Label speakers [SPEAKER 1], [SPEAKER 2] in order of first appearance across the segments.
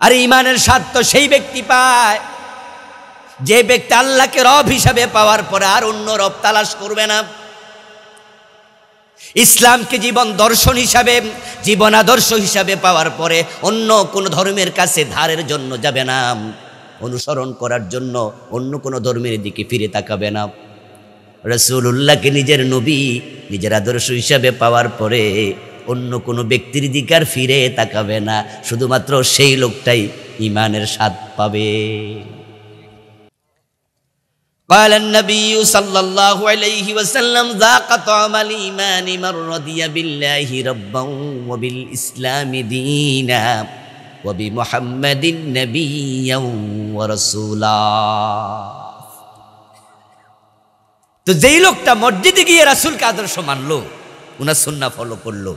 [SPEAKER 1] আর ঈমানের স্বাদ তো সেই ব্যক্তি পায় যে ব্যক্তি আল্লাহকে রব হিসাবে পাওয়ার পরে আর অন্য রব তালাশ করবে না। ইসলামকে জীবন দর্শন হিসাবে, জীবন আদর্শ হিসাবে পাওয়ার পরে অন্য কোনো ধর্মের কাছে ধারের জন্য যাবে না, অনুসরণ করার জন্য অন্য কোনো ধর্মের দিকে ফিরে তাকাবে না। রাসূলুল্লাহকে নিজের নবী, নিজের আদর্শ হিসাবে পাওয়ার পরে অন্য কোনো ব্যক্তির দিকে আর ফিরে তাকাবে না, শুধুমাত্র সেই লোকটাই ঈমানের স্বাদ পাবে। قال النبي صلى الله عليه وسلم ذاق طعم الإيمان من رضي بالله ربا وبالإسلام دينا وبمحمد نبيا ورسولا। তো যেই লোকটা মসজিদে গিয়ে রাসূলকে আদর্শ মানলো, উনার সুন্নাহ ফলো করলো,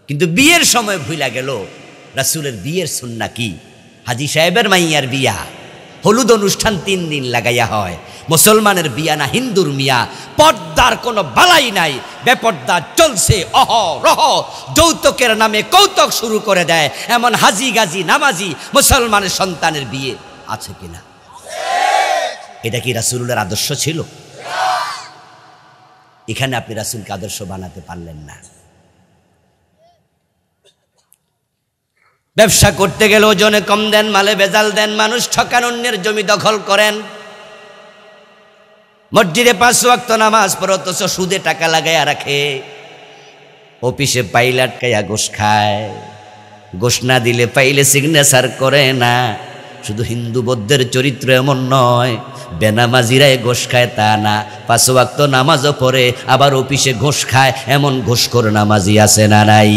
[SPEAKER 1] কিন্তু বিয়ের সময় ভুলা গেল রাসূলের বিয়ের সুন্নাহ কি। হাজী সাহেবের মাইয়ার বিয়া, হলুদ অনুষ্ঠান 3 দিন লাগাইয়া হয়। মুসলমানের বিয়া না হিন্দুর মিয়া, পর্দার কোনো বালাই নাই, বেপর্দা চলছে অহরহ, যৌতুকের নামে কৌতুক শুরু করে দেয়। এমন হাজি গাজি নামাজি মুসলমানের সন্তানের বিয়ে আছে কিনা? এটা কি রাসূলুল্লাহর আদর্শ ছিল? এখানে আপনি রাসূলকে আদর্শ বানাতে পারলেন না। ব্যবসা করতে গেলে ওজনে কম দেন, মালে ভেজাল দেন, মানুষ ঠকান, অন্যের জমি দখল করেন। মসজিদে 5 ওয়াক্ত নামাজ পড়ো, অথচ সুদে টাকা লাগাইয়া রাখে। অফিসে পাইল আটকাইয়া ঘুষ খায়, ঘুষ না দিলে পাইলে সিগনেচার করে না। শুধু হিন্দু বৌদ্ধের চরিত্র এমন নয়, বেনামাজিরাই ঘুষ খায় তা না, 5 ওয়াক্ত নামাজও পড়ে আবার অফিসে ঘুষ খায়, এমন ঘুষখোর নামাজি আছে না নাই?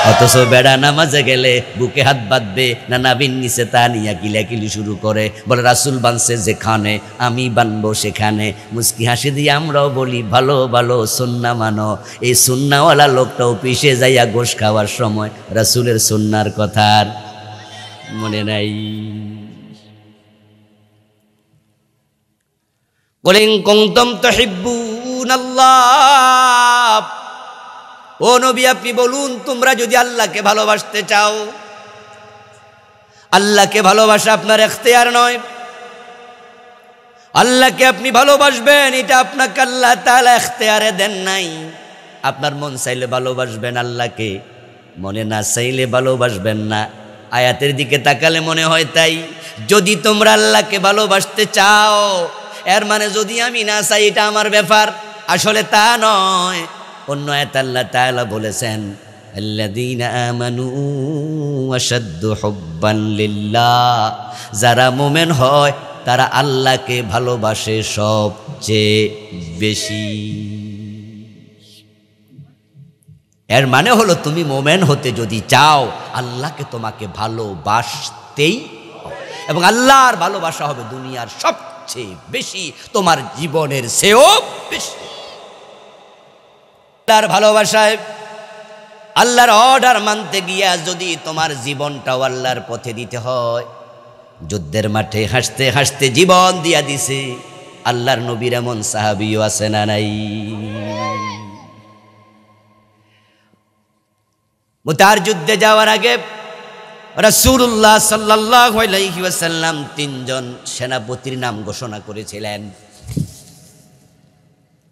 [SPEAKER 1] অথচ বেড়া নামাজে গেলে বুকে হাত বাঁধবে না, নাবিন নিচে তা নিয়ে কিলাকিলি শুরু করে, বলে রাসূল বানছে যেখানে আমি বানবো সেখানে। মুস্কি হাসি দিয়ে আমরাও বলি ভালো ভালো সুন্নাহ মানো। এই সুন্নাহওয়ালা লোকটা অফিসে যাইয়া ঘুষ খাওয়ার সময় রাসূলের সুন্নাহর কথা আর মনে নাই। কুল ইন কুনতুম তুহিব্বুনাল্লাহ, ও নবী আপনি বলুন, তোমরা যদি আল্লাহকে ভালোবাসতে চাও, আল্লাহকে ভালোবাসা আপনার এখতিয়ার নয়। আল্লাহকে আপনি ভালোবাসবেন, এটা আপনাকে আল্লাহ তাআলা এখতিয়ারে দেন নাই। আপনার মন চাইলে ভালোবাসবেন আল্লাহকে, মনে না চাইলে ভালোবাসবেন না। আয়াতের দিকে তাকালে মনে হয় তাই। যদি তোমরা আল্লাহকে ভালোবাসতে চাও, এর মানে যদি আমি না চাই এটা আমার ব্যাপার, আসলে তা নয়। অন্য আয়াতে আল্লাহ তাআলা বলেছেন আল্লাযীনা আমানু আশাদ্দু হুব্বান লিল্লাহ, যারা মুমিন হয় তারা আল্লাহকে ভালোবাসে সবচেয়ে বেশি। এর মানে হলো তুমি মুমিন হতে যদি চাও, আল্লাহকে তোমাকে ভালোবাসতেই হবে, এবং আল্লাহর ভালোবাসা হবে দুনিয়ার সবচেয়ে বেশি, তোমার জীবনের চেয়েও বেশি। আল্লাহর ভালোবাসায়, আল্লাহর অর্ডার মানতে গিয়া যদি তোমার জীবনটাও আল্লাহর পথে দিতে হয়, যুদ্ধের মাঠে হাসতে হাসতে জীবন দিয়া দিছে আল্লাহর নবীর এমন সাহাবীও আছে না নাই? মুতার যুদ্ধে যাওয়ার আগে রাসূলুল্লাহ সাল্লাল্লাহু আলাইহি ওয়াসাল্লাম 3 জন সেনাপতির নাম ঘোষণা করেছিলেন।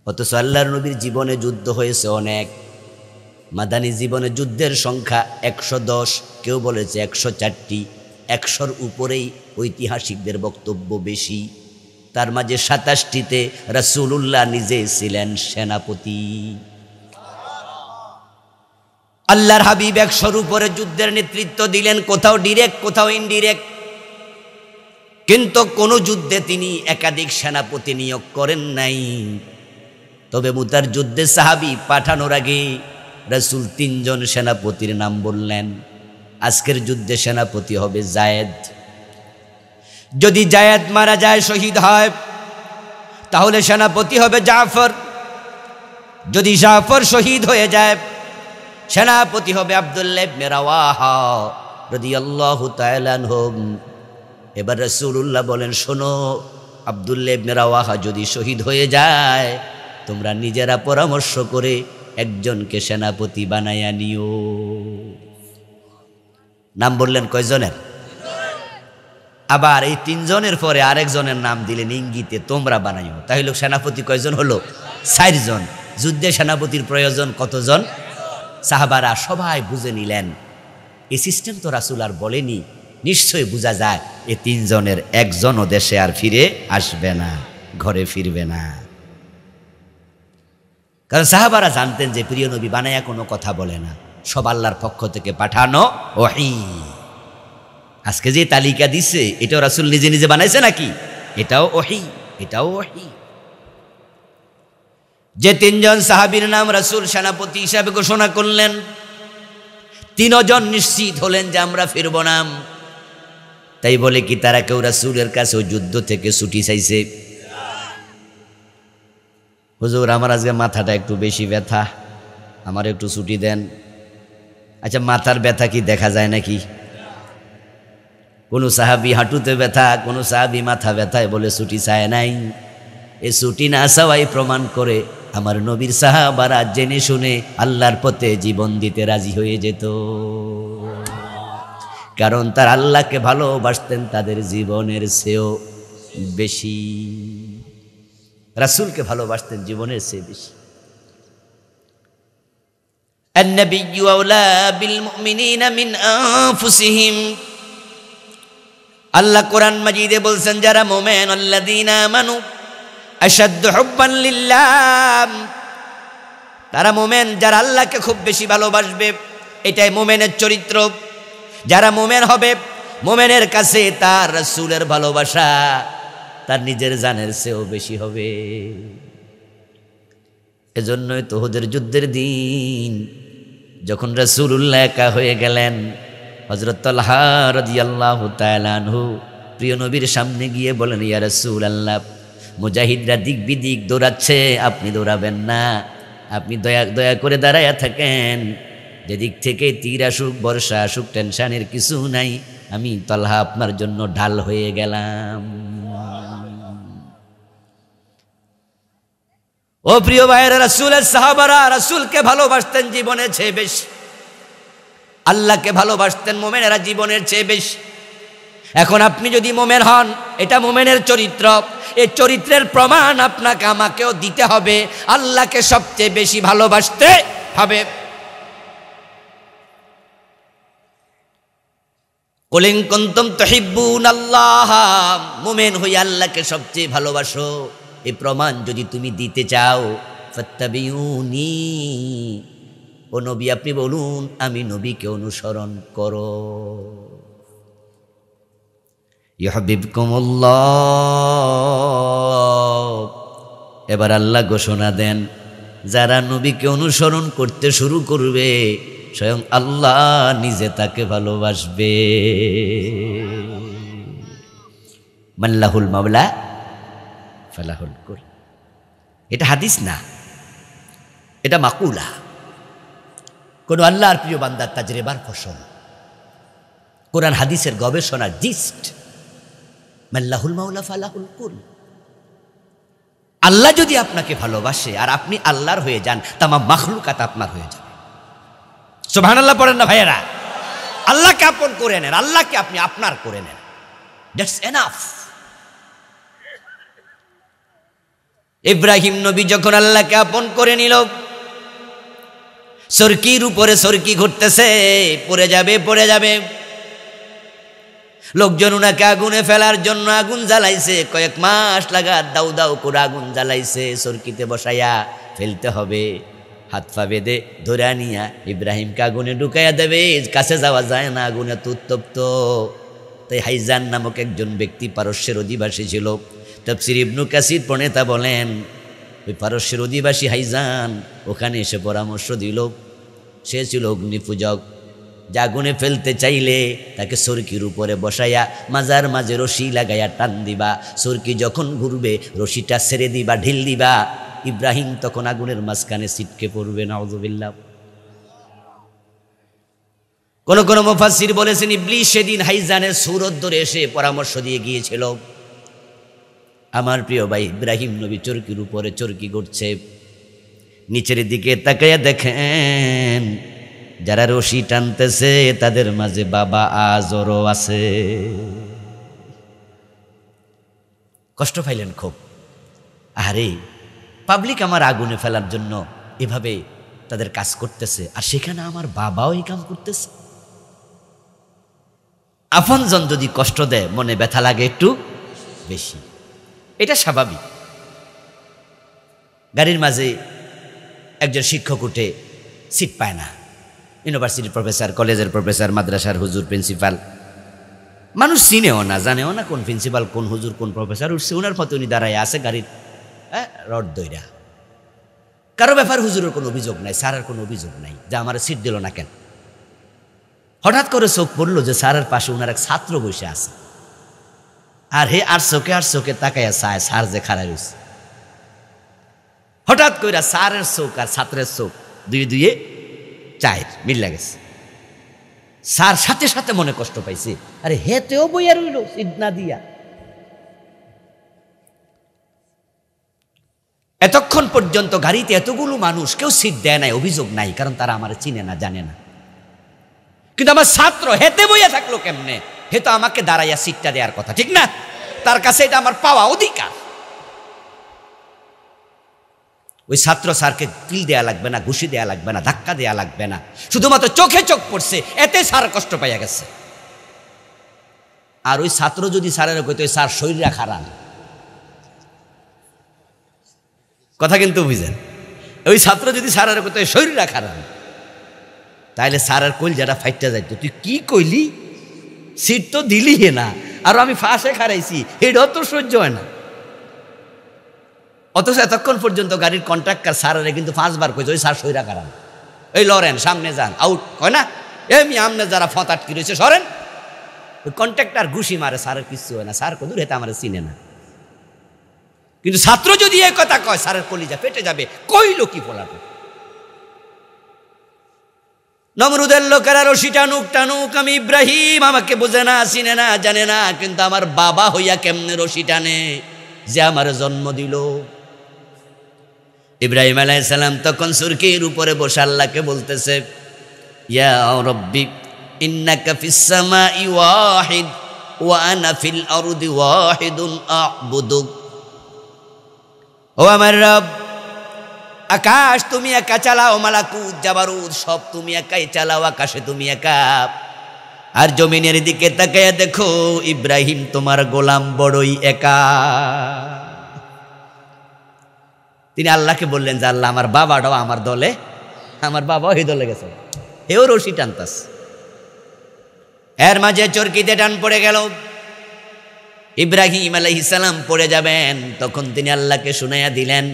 [SPEAKER 1] অথচ আল্লাহর নবীর জীবনে যুদ্ধ হয়েছে অনেক। মাদানী জীবনে যুদ্ধের সংখ্যা 110, কেউ বলেছে 104টি, 100-র উপরেই ঐতিহাসিকদের বক্তব্য বেশি। তার মাঝে 27টিতে রাসূলুল্লাহ নিজে ছিলেন সেনাপতি। আল্লাহর হাবিব 100-র উপরে যুদ্ধের নেতৃত্ব দিলেন, কোথাও ডিরেক্ট কোথাও ইনডিরেক্ট, কিন্তু কোনো যুদ্ধে তিনি একাধিক সেনাপতি নিয়োগ করেন নাই। তবে মুতার যুদ্ধে সাহাবী পাঠানোর আগে রাসূল 3 জন সেনাপতির নাম বললেন। আজকের যুদ্ধে সেনাপতি হবে যায়েদ। যদি যায়েদ মারা যায়, শহীদ হয়, তাহলে সেনাপতি হবে জাফর। যদি জাফর শহীদ হয়ে যায়, সেনাপতি হবে আব্দুল্লাহ ইবনে রাওয়াহা রাদিয়াল্লাহু তাআলা আনহু। এবার রাসূলুল্লাহ বলেন, শোনো, আব্দুল্লাহ ইবনে রাওয়াহা যদি শহীদ হয়ে যায়, তোমরা নিজেরা পরামর্শ করে একজনকে সেনাপতি বানায়া নিও। নাম বললেন কয়জনের? আবার এই 3 জনের পরে আরেকজনের নাম দিলেন ইঙ্গিতে, তোমরা বানাইও। তাহলে সেনাপতি কয়জন হলো? 4 জন। যুদ্ধে সেনাপতির প্রয়োজন কতজন? সাহাবারা সবাই বুঝে নিলেন এই সিস্টেম তো রাসূল আর বলেনি, নিশ্চয়ই বোঝা যায় এই 3 জনের একজনও দেশে আর ফিরে আসবে না, ঘরে ফিরবে না। কারণ সাহাবারা জানতেন যে প্রিয় নবী বানায়া কোনো কথা বলে না, সব আল্লাহর পক্ষ থেকে পাঠানো ওহী। আজকে যে তালিকা দিচ্ছে এটাও রাসূল নিজে নিজে বানাইছে নাকি? এটাও ওহী, এটাও ওহী। যে 3 জন সাহাবীর নাম রাসূল সেনাপতি হিসাবে ঘোষণা করলেন, 3 জন নিশ্চিত হলেন যে আমরা ফিরব না। তাই বলে কি তারা কেউ রাসূলের কাছে ওই যুদ্ধ থেকে ছুটি চাইছে? হুজুর আমার আজকে মাথাটা একটু বেশি ব্যথা, আমার একটু ছুটি দেন। আচ্ছা মাথার ব্যথা কি দেখা যায় নাকি? কোনো সাহাবী হাঁটুতে ব্যথা, কোনো সাহাবী মাথা ব্যথায় বলে ছুটি চায় নাই। এই ছুটি না চাওয়াই প্রমাণ করে আমার নবীর সাহাবারা জেনে শুনে আল্লাহর পথে জীবন দিতে রাজি হয়ে যেত, কারণ তার আল্লাহকে ভালোবাসতেন তাদের জীবনের চেয়েও বেশি, রাসূলকে ভালোবাসতেন জীবনের চেয়ে বেশি। আন-নাবিয়্যু আওলা বিল মুমিনিনা মিন আনফুসিহিম। আল্লাহ কোরআন মাজিদে বলছেন যারা মুমিন, আল্লাযীনা আমানু আশাদ্দু হুব্বান লিল্লাহ, তারা মুমিন যারা আল্লাহকে খুব বেশি ভালোবাসবে, এটাই মুমিনের চরিত্র। যারা মুমিন হবে, মুমিনের কাছে তার রাসূলের ভালোবাসা তার নিজের জানের চেয়েও বেশি হবে। এজন্যই তো উহুদের যুদ্ধের দিন যখন রাসূলুল্লাহ একা হয়ে গেলেন, হযরত তালহা রাদিয়াল্লাহু তাআলা আনহু প্রিয় নবীর সামনে গিয়ে বলেন, ইয়া রাসূলুল্লাহ, মুজাহিদরা দিক বিদিক দৌড়াচ্ছে, আপনি দৌড়াবেন না, আপনি দয়া করে দাঁড়ায়া থাকেন, যেদিক থেকে তীর আসুক বর্ষা আসুক টেনশনের কিছু নাই, আমি তালহা আপনার জন্য ঢাল হয়ে গেলাম। ও প্রিয় ভাইয়েরা, রাসূলের সাহাবারা রাসূলকে ভালোবাসতেন জীবনের চেয়ে বেশি, আল্লাহকে ভালোবাসতেন মুমিনেরা জীবনের চেয়ে বেশি। এখন আপনি যদি মুমিন হন, এটা মুমিনের চরিত্র, এই চরিত্রের প্রমাণ আপনাকে আমাকেও দিতে হবে, আল্লাহকে সবচেয়ে বেশি ভালোবাসতে হবে। কুল ইন কুনতুম তুহিব্বুনাল্লাহ, মুমিন হই আল্লাহকে সবচেয়ে ভালোবাসো, এই প্রমাণ যদি তুমি দিতে চাও, ফাত্তাবিউনি, ও নবী আপনি বলুন আমি নবীকে অনুসরণ করো। ইউহিব্বুকুমুল্লাহ। এবার আল্লাহ ঘোষণা দেন, যারা নবীকে অনুসরণ করতে শুরু করবে স্বয়ং আল্লাহ নিজে তাকে ভালোবাসবে। মাল্লাহুল মাওলা ফালাহুল কুল। এটা হাদিস না, এটা মাকুলা, কোন আল্লাহর প্রিয় বান্দার তাজরিবার ফসল, কোরআন হাদিসের গবেষণার জিস্ট। মাল্লাহুল মাওলা ফালাহুল কুল। আল্লাহ যদি আপনাকে ভালোবাসে আর আপনি আল্লাহর হয়ে যান, তামাম মাখলুকাত আপনার হয়ে যাবে। সুবহানাল্লাহ পড়েন না ভাইয়েরা? আল্লাহকে আপন করে নেন, আল্লাহকে আপনি আপনার করে নেন, দ্যাটস এনাফ। ইব্রাহিম নবী যখন আল্লাহকে আপন করে নিল, সরকির উপরে সরকি ঘুরতেছে, পড়ে যাবে পড়ে যাবে, লোকজন উনাকে আগুনে ফেলার জন্য আগুন জ্বালাইছে, কয়েক মাস লাগা দাউ দাউ করে আগুন জ্বালাইছে, সরকিতে বসাইয়া ফেলতে হবে, হাত পা বেঁধে ধরে নিয়া ইব্রাহিমকে আগুনে ঢুকাইয়া দেবে, কাছে যাওয়া যায় না, আগুনে উত্তপ্ত। তাই হাইজান নামক একজন ব্যক্তি পারস্যের অধিবাসী ছিল, তাফসীর ইবনু কাসির প্রণেতা বলেন ওই পারস্যের অধিবাসী হাইজান ওখানে এসে পরামর্শ দিল, সে ছিল অগ্নিপূজক, যে আগুনে ফেলতে চাইলে তাকে সরকির উপরে বসাইয়া মাজার মাঝে রশি লাগাইয়া টান দিবা, সরকি যখন ঘুরবে রশিটা ছেড়ে দিবা, ঢিল দিবা, ইব্রাহিম তখন আগুনের মাঝখানে ছিটকে পড়বে। নাউযুবিল্লাহ। কোন কোন মুফাসসির বলেছেন ইবলিস সেদিন হাইজানের সুরত ধরে এসে পরামর্শ দিয়ে গিয়েছিল, আমার প্রিয় ভাই ইব্রাহিম নবী চরকির উপরে চরকি ঘুরছে, নিচের দিকে তাকাইয়া দেখেন যারা রশি টানতেছে তাদের মাঝে বাবা আজরও আছে। কষ্ট পাইলেন খুব। আরে পাবলিক আমার আগুনে ফেলার জন্য এভাবে তাদের কাজ করতেছে, আর সেখানে আমার বাবাও এই কাম করতেছে। আপনজন যদি কষ্ট দেয় মনে ব্যথা লাগে একটু বেশি, এটা স্বাভাবিক। গাড়ির মাঝে একজন শিক্ষক উঠে সিট পায় না, ইউনিভার্সিটির প্রফেসর, কলেজের প্রফেসর, মাদ্রাসার হুজুর, প্রিন্সিপাল, মানুষ চিনেও না জানেও না কোন প্রিন্সিপাল, কোন হুজুর, কোন প্রফেসর উঠছে, ওনার পথে উনি দাঁড়ায় আছে গাড়ির রড দইরা। কারো ব্যাপার হুজুরের কোনো অভিযোগ নাই, স্যারের কোনো অভিযোগ নাই যে আমার সিট দিল না কেন। হঠাৎ করে চোখ পড়লো যে স্যারের পাশে ওনার এক ছাত্র বসে আছে, আর হে আর চোখে তাকাইয়া চায় স্যার যে খাড়া রয়েছে। হঠাৎ করে স্যারের চোখ আর ছাত্রের চোখ দুয়ে চায়ের মিল লাগেছে। স্যার সাথে সাথে মনে কষ্ট পাইছে, আরে হেতেও বইয়া রইল সিট না দিয়া। এতক্ষণ পর্যন্ত গাড়িতে এতগুলো মানুষ, কেউ সিট দেয় নাই, অভিযোগ নাই, কারণ তারা আমার চিনে না, জানে না। কিন্তু আমার ছাত্র হেতে বইয়া থাকলো কেমনে? হে তো আমাকে দাঁড়াইয়া সিটটা দেওয়ার কথা, ঠিক না? তার কাছে এটা আমার পাওয়া অধিকার। ওই ছাত্র স্যারকে কিল দেয়া লাগবে না, ঘুষি দেয়া লাগবে না, ধাক্কা দেয়া লাগবে না, শুধুমাত্র চোখে চোখ পড়ছে, এতে স্যার কষ্ট পাইয়া গেছে। আর ওই ছাত্র যদি স্যারের কইতো স্যার শরীরে খারাপ, কথা কিন্তু বুঝেন, ওই ছাত্র যদি স্যারের কইতো শরীরে খারাপ, তাহলে স্যারের কইল যেটা ফাইটটা যাইতো, তুই কি কইলি, সিট তো দিলি না, আর আমি ফাঁসে খারাইছি, এটাও তো সহ্য হয় না। অথচ এতক্ষণ পর্যন্ত গাড়ির কন্ট্রাক্টর স্যারের কিন্তু 5 বার কইছে ওই স্যার শরীরে খারাপ, এই লরেন সামনে যান, আউট হয় না, এমনি আমনে যারা ফতাটকি রয়েছে সরেন। ওই কন্ট্রাক্টর ঘুষি মারে, স্যারের কিছু হয় না, স্যার কদূর হেতে আমার চিনে না। কিন্তু ছাত্র যদি এই কথা কয় স্যারের কলিজা ফেটে যাবে, কইল কি ফলাবে। নমরুদের লোকেরা রশি টানুক টানুক, আমি ইব্রাহিম, আমাকে বোঝে না, চিনে না, জানে না, কিন্তু আমার বাবা হইয়া কেমনে রশি টানে, যে আমার জন্ম দিল। ইব্রাহিম আলাইহিস সালাম তখন সুরকির উপরে বসে আল্লাহকে বলতেছে, ইয়া রব্বি ইন্নাকা ফিস সামাই ওয়াহিদ ওয়া আনা ফিল আরদি ওয়াহিদুন আ'বুদুক। ও আমার রব, আকাশ তুমি একা চালাও, মালাকুত জাবারুত সব তুমি একাই চালাও, আকাশে তুমি একা, আর জমিনের দিকে তাকায়া দেখো ইব্রাহিম তোমার গোলাম বড়ই একা। তিনি আল্লাহকে বললেন যে আল্লাহ, আমার বাবাটাও আমার দলে, আমার বাবাও এই দলে গেছে, হেও রশি টানতাস। এর মাঝে চরকিতে টান পড়ে গেল, ইব্রাহিম আলাইহিস সালাম পড়ে যাবেন, তখন তিনি আল্লাহকে শুনাইয়া দিলেন,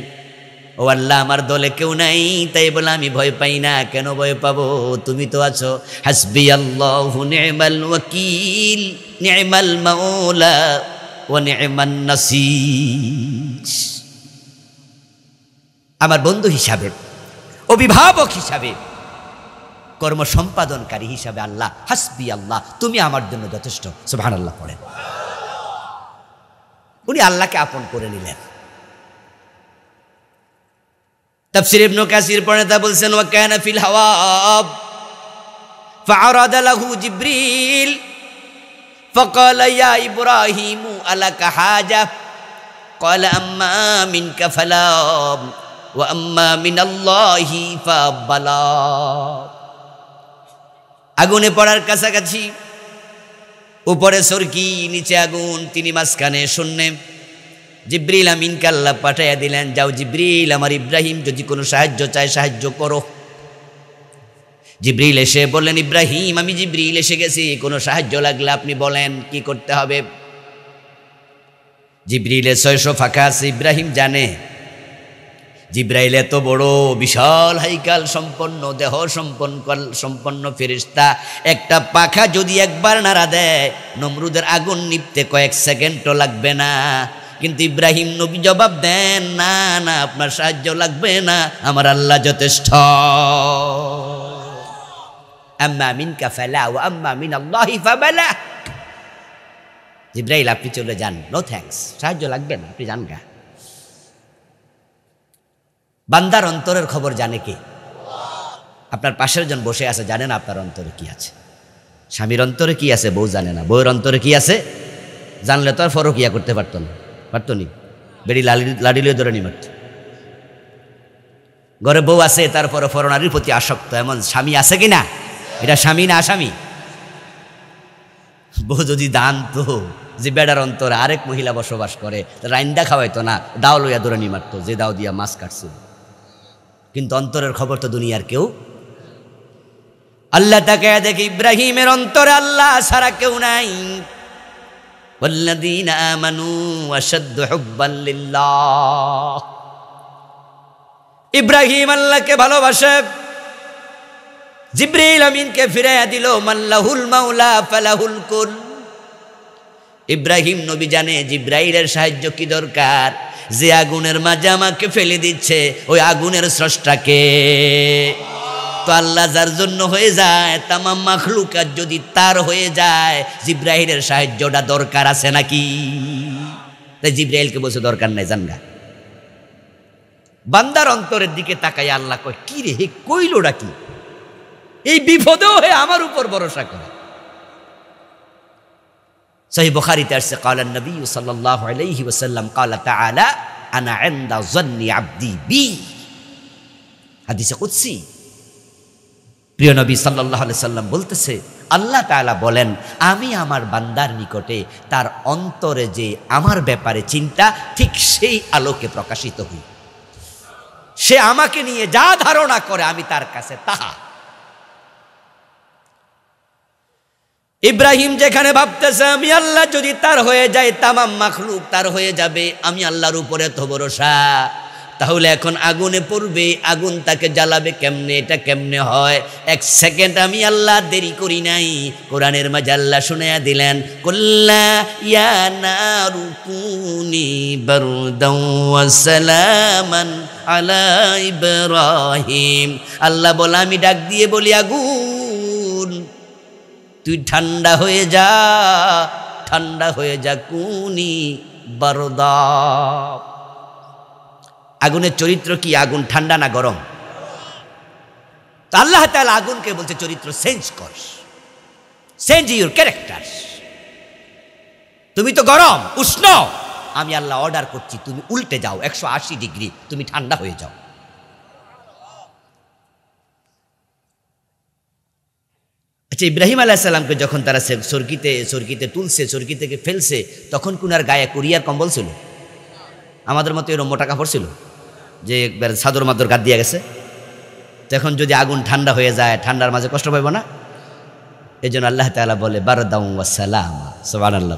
[SPEAKER 1] ও আল্লাহ, আমার দলে কেউ নাই, তাই বলে আমি ভয় পাই না। কেন ভয় পাবো? তুমি তো আছো। হাসবি আল্লাহু নি'মাল ওয়াকিল নি'মাল মাওলা ওয়া নি'মান নাসির। আমার বন্ধু হিসাবে, অভিভাবক হিসাবে, কর্ম সম্পাদনকারী হিসাবে আল্লাহ, হাসবি আল্লাহ, তুমি আমার জন্য যথেষ্ট। সুবহানাল্লাহ পড়েন। উনি আল্লাহকে আপন করে নিলেন। তাফসীর ইবনে কাসির পড়ে তা বলছেন, ওয়া কানা ফিল হাওয়াব ফাআরাদা লাহু জিবরিল ফাকালা ইয়া ইব্রাহিম আলাকা হাজা ক্বালা আম্মা মিনকা ফালা ওয়া আম্মা মিনাল্লাহি ফাবালা। আগুনে পড়ার কাছাকাছি, উপরে সরকি, নিচে আগুন, তিনি মাঝখানে শূন্য। জিবরিল আমিনকে আল্লাহ পাঠাইয়া দিলেন, যাও জিবরিল, আমার ইব্রাহিম যদি কোনো সাহায্য চায় সাহায্য করো। জিবরিল এসে বললেন, ইব্রাহিম, আমি জিবরিল এসে গেছি, কোনো সাহায্য লাগলে আপনি বলেন কি করতে হবে। জিবরিলের 600 ফাঁকা আছে, ইব্রাহিম জানে। জিবরাইল এত বড় বিশাল হাইকাল সম্পন্ন, দেহ সম্পন্ন ফেরেশতা, একটা পাখা যদি একবার নাড়া দেয় নমরুদের আগুন নিভতে কয়েক সেকেন্ডও লাগবে না। কিন্তু ইব্রাহিম নবী জবাব দেন, না না, আপনার সাহায্য লাগবে না, আমার আল্লাহ যথেষ্ট। আম্মা মিনকা ফালা ওয়া আম্মা মিনাল্লাহি ফাবালা। জিবরাইল আপনি চলে যান, নো থ্যাঙ্কস, সাহায্য লাগবে না, আপনি যান গা। বান্দার অন্তরের খবর জানে কে? আপনার পাশের জন বসে আছে, জানেন আপনার অন্তরে কি আছে? স্বামীর অন্তরে কি আছে বউ জানে না, বউয়ের অন্তরে কি আছে জানলে তো আর ফরকিয়া করতে পারতো না, পারতো নি? বেড়ি লাডিলিও ধরে নি মারত। ঘরে বউ আছে, তারপরে ফরনারীর প্রতি আসক্ত, এমন স্বামী আছে কিনা? এটা স্বামী না আসামি? বউ যদি জানতো যে বেড়ার অন্তরে আরেক মহিলা বসবাস করে, রাইন্দা খাওয়াইতো না, দাও লইয়া ধরে নি মারতো, যে দাও দিয়া মাছ কাটছিল। কিন্তু অন্তরের খবর তো দুনিয়ার কেউ। আল্লাহ তাকে দেখে ইব্রাহিমের অন্তরে আল্লাহ ছাড়া কেউ নাই। ওয়াল্লাযীনা আমানু আশাদ্দু হুব্বান লিল্লাহ। ইব্রাহিম আল্লাহকে ভালোবাসে। জিবরিল আমিনকে ফিরাইয়া দিল, মাল্লাহুল মাওলা ফালাহুল কুল। ইব্রাহিম নবী জানে জিবরাইলের সাহায্য কি দরকার। যে আগুনের মাঝে আমাকে ফেলে দিচ্ছে, ওই আগুনের স্রষ্টাকে তো আল্লাহ যার জন্য হয়ে যায়, তামাম মাখলুকাত যদি তার হয়ে যায়, জিবরাইলের সাহায্যটা দরকার আছে নাকি? তাই জিবরাইলকে বলছে দরকার নাই, জানগা। বান্দার অন্তরের দিকে তাকাই আল্লাহ কয়, কি রে, হে কইলোটা কি? এই বিপদেও হে আমার উপর ভরসা করে। সহিহ বুখারীতে আসছে, ক্বালা নবী সাল্লাল্লাহু আলাইহি ওয়াসাল্লাম ক্বালা তাআলা আনা ইনদা যান্নি আবদি বি। হাদিসে কুদসি। প্রিয় নবী সাল্লাল্লাহু আলাইহি সাল্লাম বলতেছে, আল্লাহ তাআলা বলেন, আমি আমার বান্দার নিকটে তার অন্তরে যে আমার ব্যাপারে চিন্তা, ঠিক সেই আলোকে প্রকাশিত হই। সে আমাকে নিয়ে যা ধারণা করে আমি তার কাছে তাহা। ইব্রাহিম যেখানে ভাবতেছে আমি আল্লাহ যদি তার হয়ে যায়, তামাম মাখলুক তার হয়ে যাবে, আমি আল্লাহর উপরে তো ভরসা। তাহলে এখন আগুনে পড়বে, আগুন তাকে জ্বালাবে কেমনে, এটা কেমনে হয়? এক সেকেন্ড আমি আল্লাহ দেরি করি নাই। কোরআনের মাঝে আল্লাহ শুনাইয়া দিলেন, কুল্লা ইয়া নারু কুনি বারদাও ওয়া সালামান আলা ইব্রাহিম। আল্লাহ বলে, আমি ডাক দিয়ে বলি, আগুন তুই ঠান্ডা হয়ে যা, ঠান্ডা হয়ে যা, কুনি বারদা। আগুনের চরিত্র কি? আগুন ঠান্ডা না গরম? তো আল্লাহ তাআলা আগুনকে বলছে চরিত্র চেঞ্জ কর, চেঞ্জ ইউর ক্যারেক্টার। তুমি তো গরম উষ্ণ, আমি আল্লাহ অর্ডার করছি তুমি উল্টে যাও, 180 ডিগ্রি তুমি ঠান্ডা হয়ে যাও। আচ্ছা, ইব্রাহিম আলাইহিস সালামকে যখন তারা সরকিতে তুলছে, সরকি থেকে ফেলছে, তখন কুনার গায়ে কুরিয়ার কম্বল ছিল? আমাদের মতো এরকম মোটা কাপড় ছিল যে একবার চাদর মাদর গাদ দিয়ে গেছে। তখন যদি আগুন ঠান্ডা হয়ে যায়, ঠান্ডার মাঝে কষ্ট পাইব না? এই জন্য আল্লাহ তাআলা বলে বারদাউ ওয়া সালামা। সুবহানাল্লাহ।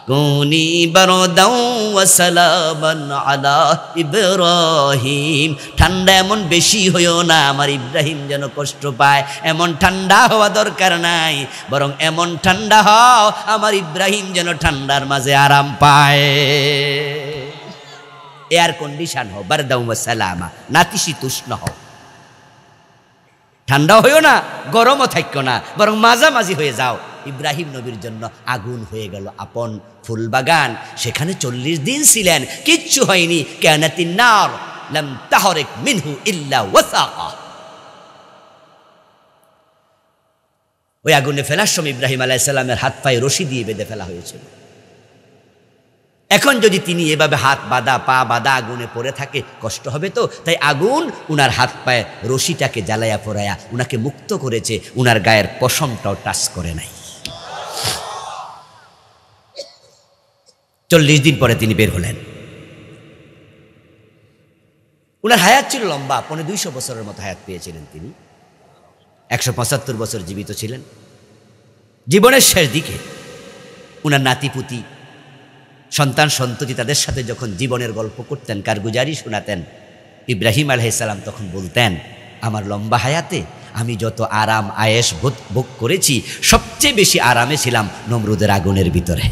[SPEAKER 1] কুনি বারদাউ ওয়া সালামান আলা ইব্রাহিম। ঠান্ডা এমন বেশি হইও না আমার ইব্রাহিম যেন কষ্ট পায়, এমন ঠান্ডা হওয়া দরকার নাই, বরং এমন ঠান্ডা হও আমার ইব্রাহিম যেন ঠান্ডার মাঝে আরাম পায়। এয়ার কন্ডিশন হও, বারদাউ ওয়া সালামা, নাতিশীতোষ্ণ হও। ঠান্ডা হইও না, গরমও থাকো না, বরং মাঝামাঝি হয়ে যাও। ইব্রাহিম নবীর জন্য আগুন হয়ে গেল আপন ফুলবাগান। সেখানে 40 দিন ছিলেন, কিচ্ছু হয়নি। কানাতিন নার লাম তাহরিক মিনহু ইল্লা ওয়াসাকা। ওই আগুনে ফেলার সময় ইব্রাহিম আলাইহিস সালামের হাত পায়ে রশি দিয়ে বেঁধে ফেলা হয়েছিল। এখন যদি তিনি এভাবে হাত বাঁধা পা বাঁধা আগুনে পড়ে থাকে, কষ্ট হবে তো। তাই আগুন উনার হাত পায়ে রশিটাকে জ্বালায়া পোড়ায়া উনাকে মুক্ত করেছে, উনার গায়ের পশমটাও টাচ করে নাই। 40 দিন পরে তিনি বের হলেন। উনার হায়াত ছিল লম্বা, 250 বছরের মতো হায়াত পেয়েছিলেন তিনি। 175 বছর জীবিত ছিলেন। জীবনের শেষ দিকে উনার নাতিপুতি, সন্তান সন্ততি তাদের সাথে যখন জীবনের গল্প করতেন, কারগুজারি শোনাতেন, ইব্রাহিম আলাইহিস সালাম তখন বলতেন, আমার লম্বা হায়াতে আমি যত আরাম আয়েশ ভোগ করেছি, সবচেয়ে বেশি আরামে ছিলাম নমরুদের আগুনের ভিতরে।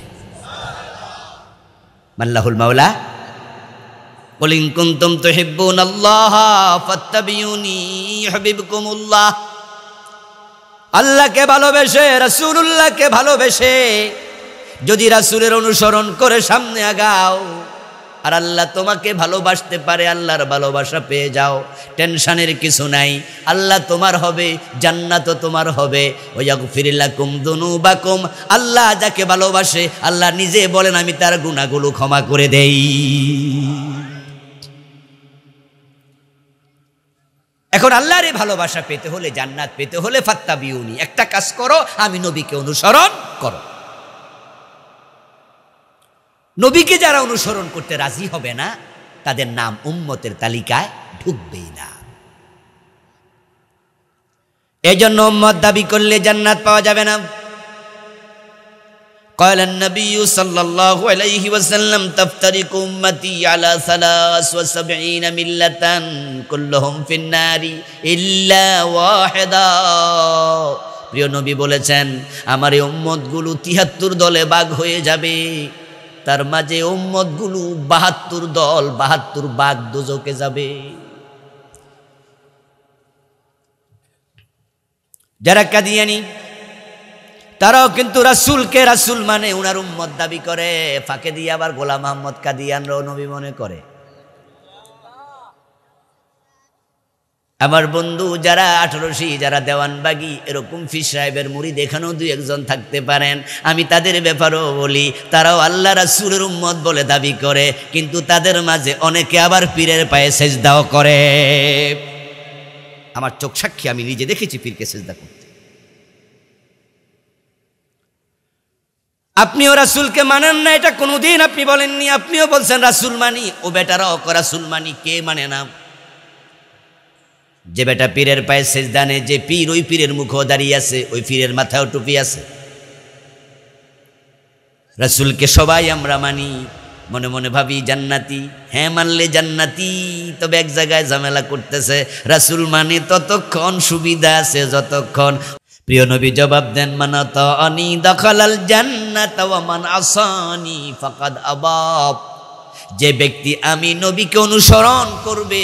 [SPEAKER 1] মাল্লাহুল মাওলা কুল ইন কুনতুম তুহিব্বুনাল্লাহ ফাত্তাবিউনি ইউহিব্বুকুমুল্লাহ। আল্লাহকে ভালোবেসে, রাসূলুল্লাহকে ভালোবেসে যদি রাসূলের অনুসরণ করে সামনে আগাও, আর আল্লাহ তোমাকে ভালোবাসতে পারে, আল্লাহর ভালোবাসা পেয়ে যাও, টেনশনের কিছু নাই, আল্লাহ তোমার হবে, জান্নাতও তোমার হবে। ওয়াগফির লাকুম যুনুবাকুম, আল্লাহ যাকে ভালোবাসে আল্লাহ নিজে বলেন আমি তার গুনাহগুলো ক্ষমা করে দেই। এখন আল্লাহর এই ভালোবাসা পেতে হলে, জান্নাত পেতে হলে ফাত্তাবিউনি, একটা কাজ করো, আমি নবীকে অনুসরণ করো। নবীকে যারা অনুসরণ করতে রাজি হবে না তাদের নাম উম্মতের তালিকায় ঢুকবেই না। এজন্য উম্মত দাবি করলে জান্নাত পাওয়া যাবে না। قال النبي صلى الله عليه وسلم تفترق أمتي على 73 ملة كلهم في النار إلا واحدا। প্রিয় নবী বলেছেন আমার এই উম্মতগুলো 73 দলে ভাগ হয়ে যাবে, তার মাঝে উম্মতগুলো 72 দল, 72 ভাগ দোজখে যাবে। যারা কাদিয়ানি তারাও কিন্তু রাসূলকে রাসূল মানে উনার উম্মত দাবি করে, ফাঁকে দিয়ে আবার গোলাম আহমদ কাদিয়ানরাও নবী মনে করে। আমার বন্ধু যারা 18শি, যারা দেওয়ানবাগি, এরকম ফিস সাহেবের মুরিদ এখানেও 2-1 জন থাকতে পারেন, আমি তাদের ব্যাপারেও বলি, তারাও আল্লাহ রাসূলের উম্মত বলে দাবি করে, কিন্তু তাদের মাঝে অনেকে আবার পীরের পায়ে সেজদাও করে। আমার চোখ সাক্ষী, আমি নিজে দেখেছি পীরকে সেজদা করতে। আপনিও রাসূলকে মানেন না, এটা কোনোদিন আপনি বলেননি, আপনিও বলছেন রাসূল মানি, ও বেটারাও রাসূল মানি, কে মানে না? যে বেটা পীরের পায়ে সেজদা নেয়, যে পীর ওই পীরের মুখও দাঁড়িয়ে আছে, ওই পীরের মাথায়ও টুপি আছে। রাসূলকে সবাই আমরা মানি, মনে মনে ভাবি জান্নাতি, হ্যাঁ মানলে জান্নাতি, তবে এক জায়গায় ঝামেলা করতেছে, রাসূল মানে ততক্ষণ সুবিধা আছে যতক্ষণ। প্রিয় নবী জবাব দেন মান আতানি দাখালাল জান্নাত ওয়া মান আসানি ফাকাদ আবাব। যে ব্যক্তি আমি নবীকে অনুসরণ করবে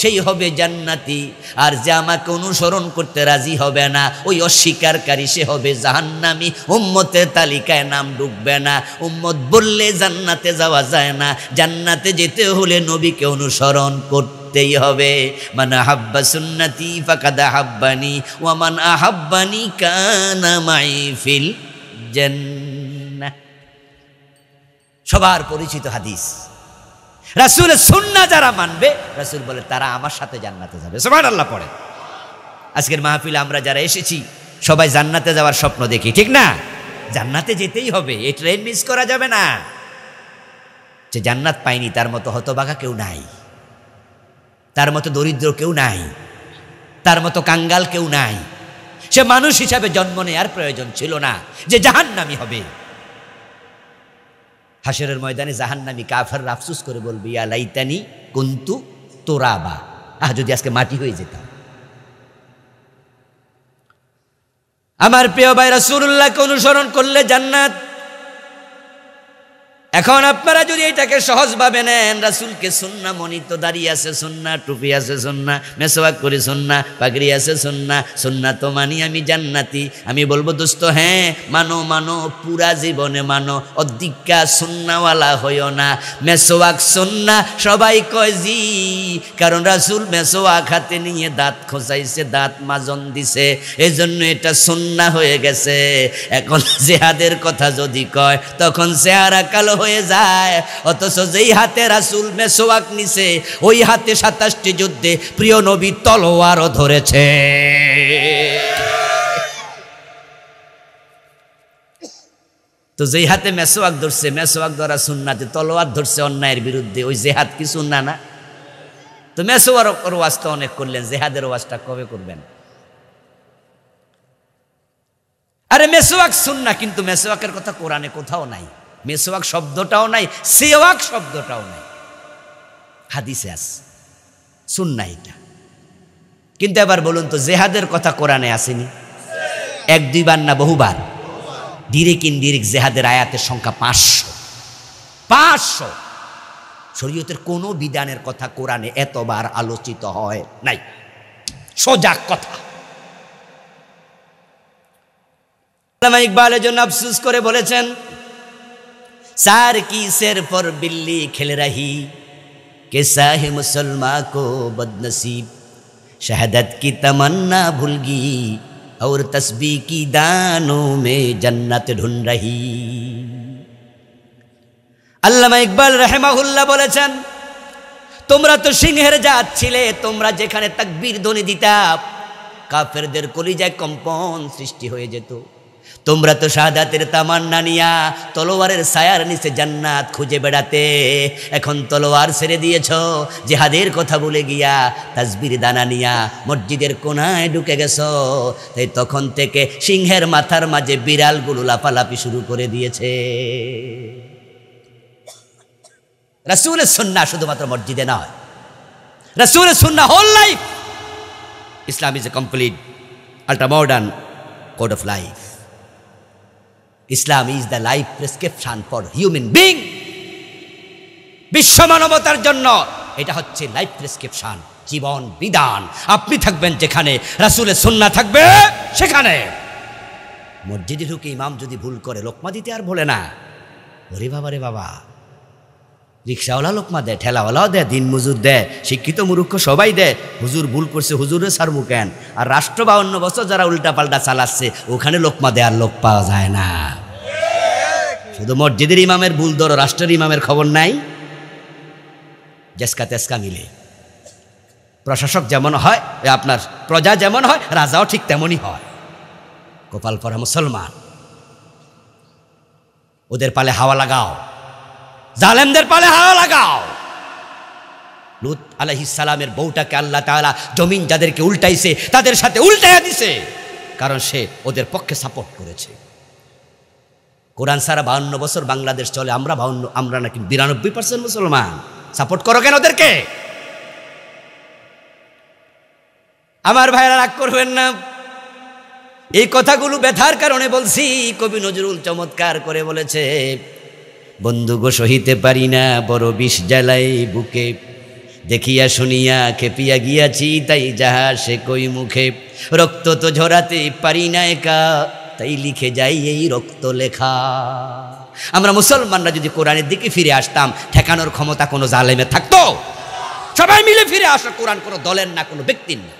[SPEAKER 1] সেই হবে জান্নাতি, আর যে আমাকে অনুসরণ করতে রাজি হবে না, ওই অস্বীকারী, সে হবে জাহান্নামী, উম্মতের তালিকায় নাম ঢুকবে না। উম্মত বললে জান্নাতে যাওয়া যায় না, জান্নাতে যেতে হলে নবীকে অনুসরণ করতেই হবে। মান আহাব্বা সুন্নতি ফাকাদ আহাব্বানি ওয়া মান আহাব্বানি কানা মাই ফিল জান্নাহ। সবার পরিচিত হাদিস। রাসূলের সুন্নাহ যারা মানবে, রাসূল বলে তারা আমার সাথে জান্নাতে যাবে। সুবহানাল্লাহ পড়ে। আজকের মাহফিলে আমরা যারা এসেছি সবাই জান্নাতে যাওয়ার স্বপ্ন দেখি, ঠিক না? জান্নাতে যেতেই হবে, এই ট্রেন মিস করা যাবে না। যে জান্নাত পায়নি তার মতো হতভাগা কেউ নাই, তার মতো দরিদ্র কেউ নাই, তার মতো কাঙ্গাল কেউ নাই। সে মানুষ হিসাবে জন্ম নেওয়ার প্রয়োজন ছিল না যে জাহান্নামী হবে। হাসরের ময়দানে জাহান্নামী কাফেররা আফসোস করে বলবে ইয়া লাইতানি কুনতু তুরাবা, যদি আজকে মাটি হয়ে যেতাম। আমার প্রিয় ভাই, রাসূলুল্লাহকে অনুসরণ করলে জান্নাত। এখন আপনারা যদি এটাকে সহজভাবে নেন, রাসূলকে সুন্নাহ মনিত, দাঁড়িয়ে আছে সুন্নাহ, টুপি আছে সুন্নাহ, মেসওয়াক করে সুন্নাহ, পাগড়ি আছে সুন্নাহ, সুন্নাহ তো মানি আমি জান্নাতি। আমি বলবো দোস্ত, হ্যাঁ মানো, মানো, পুরা জীবনে মানো, অধিকা সুন্নাহওয়ালা হইও না। মেসওয়াক সুন্নাহ সবাই কয় জি, কারণ রাসূল মেসওয়াক হাতে নিয়ে দাঁত খোঁচাইছে, দাঁত মাজন দিছে, এজন্য এটা সুন্নাহ হয়ে গেছে। এখন জিহাদের কথা যদি কয় তখন চেহারা কালো হয়ে যায়, অথচ যেই হাতে রাসূল মেসওয়াক নিছে ওই হাতে 27টি যুদ্ধে প্রিয় নবী তলোয়ারও ধরেছে। তো যেই হাতে মেসওয়াক ধরছে, মেসওয়াক ধরা সুন্নাতে, তলোয়ার ধরছে অন্যায়ের বিরুদ্ধে, ওই জেহাদ কি সুন্নাহ না? তো মেসওয়াকের ওয়াজটা অনেক করলেন, জেহাদের ওয়াজটা কবে করবেন? আরে মেসওয়াক সুন্নাহ, কিন্তু মেসওয়াকের কথা কোরআনে কোথাও নাই, মেসওয়াক শব্দটাও নাই, সিওয়াক শব্দটাও নাই, হাদিসে আছে সুন্নাহ এটা। কিন্তু এবার বলুন তো, জেহাদের কথা কোরআনে আসেনি? 1-2 বার না বহুবার? ডিরেক্ট ইনডিরেক্ট জেহাদের আয়াতের সংখ্যা 500। শরীয়তের কোনো বিধানের কথা কোরআনে এতবার আলোচিত হয় নাই, সোজা কথা। আল্লামা ইকবালের জন্য আফসোস করে বলেছেন, सार की सिर पर बिल्ली खिल रही कैसा है मुसलमान को बदनसीब शहादत की तमन्ना भूल गई और तस्बीह की दानों में जन्नत ढूंढ रही। আল্লামা ইকবাল রাহিমাহুল্লাহ বলেছেন, তোমরা তো সিংহের জাত ছিলে, তোমরা যেখানে তাকবীর ধ্বনি দিতা কাফেরদের কলিজায় কম্পন সৃষ্টি হয়ে যেত। তোমরা তো শাহাদাতের তামান্না নিয়া তলোয়ারের ছায়ার নিচে জান্নাত খুঁজে বেড়াতে, এখন তলোয়ার ছেড়ে দিয়েছ, জিহাদের কথা ভুলে গিয়া তাসবির দানা নিয়া মসজিদের কোনায় ঢুকে গেছ। তাই তখন থেকে সিংহের মাথার মাঝে বিড়ালগুলো লাফালাফি শুরু করে দিয়েছে। রাসূলের সুন্নাহ শুধুমাত্র মসজিদে নয়, রাসূলের সুন্নাহ whole life. Islam is a complete ultra modern code of life. Islam is the life prescription for human being. বিশ্ব মানবতার জন্য এটা হচ্ছে লাইফ প্রেসক্রিপশন, জীবন বিধান। আপনি থাকবেন যেখানে, রাসূলের সুন্নাহ থাকবে সেখানে। মসজিদে ঢুকে ইমাম যদি ভুল করে লোকমা দিতে আর বলে না, ওরে বাবা রে বাবা, রিক্সাওয়ালা লোকমা দেয়, ঠেলাওয়ালাও দেয়, দিন মজুর দেয়, শিক্ষিত মূর্খ সবাই দেয়। হুজুর ভুল করছে, হুজুরে সারমু কেন? আর রাষ্ট্র 52 বছর যারা উল্টা পাল্টা চালাচ্ছে ওখানে লোকমা দেয়ার লোক পাওয়া যায় না। শুধু মসজিদের ইমামের ভুল ধরো, রাষ্ট্রের ইমামের খবর নাই। জেসকা তেসকা মিলে প্রশাসক যেমন হয়, আপনার প্রজা যেমন হয়, রাজাও ঠিক তেমনই হয়। কপাল পরা মুসলমান, ওদের পালে হাওয়া লাগাও, জালেমদের পালে হাওয়া লাগাও। লূত আলাইহিস সালামের বউটাকে আল্লাহ তাআলা জমিন যাদেরকে উল্টাইছে তাদের সাথে উল্টাইয়া দিছে, কারণ সে ওদের পক্ষে সাপোর্ট করেছে। কোরআন সারা 52 বছর বাংলাদেশ চলে, আমরা নাকি 92% মুসলমান। সাপোর্ট করো কেন ওদেরকে? আমার ভাইরা রাগ করবেন না, এই কথাগুলো ব্যথার কারণে বলছি। কবি নজরুল চমৎকার করে বলেছে, বন্ধু গো সহিতে পারি না বড় বিষ জ্বালাই বুকে, দেখিয়া শুনিয়া খেপিয়া গিয়াছি তাই যাহা সে কই মুখে, রক্ত তো ঝরাতে পারি না একা তাই লিখে যাই এই রক্ত লেখা। আমরা মুসলমানরা যদি কোরআনের দিকে ফিরে আসতাম, ঠেকানোর ক্ষমতা কোনো জালেমে থাকতো? সবাই মিলে ফিরে আসা, কোরআন কোনো দলের না, কোনো ব্যক্তির না।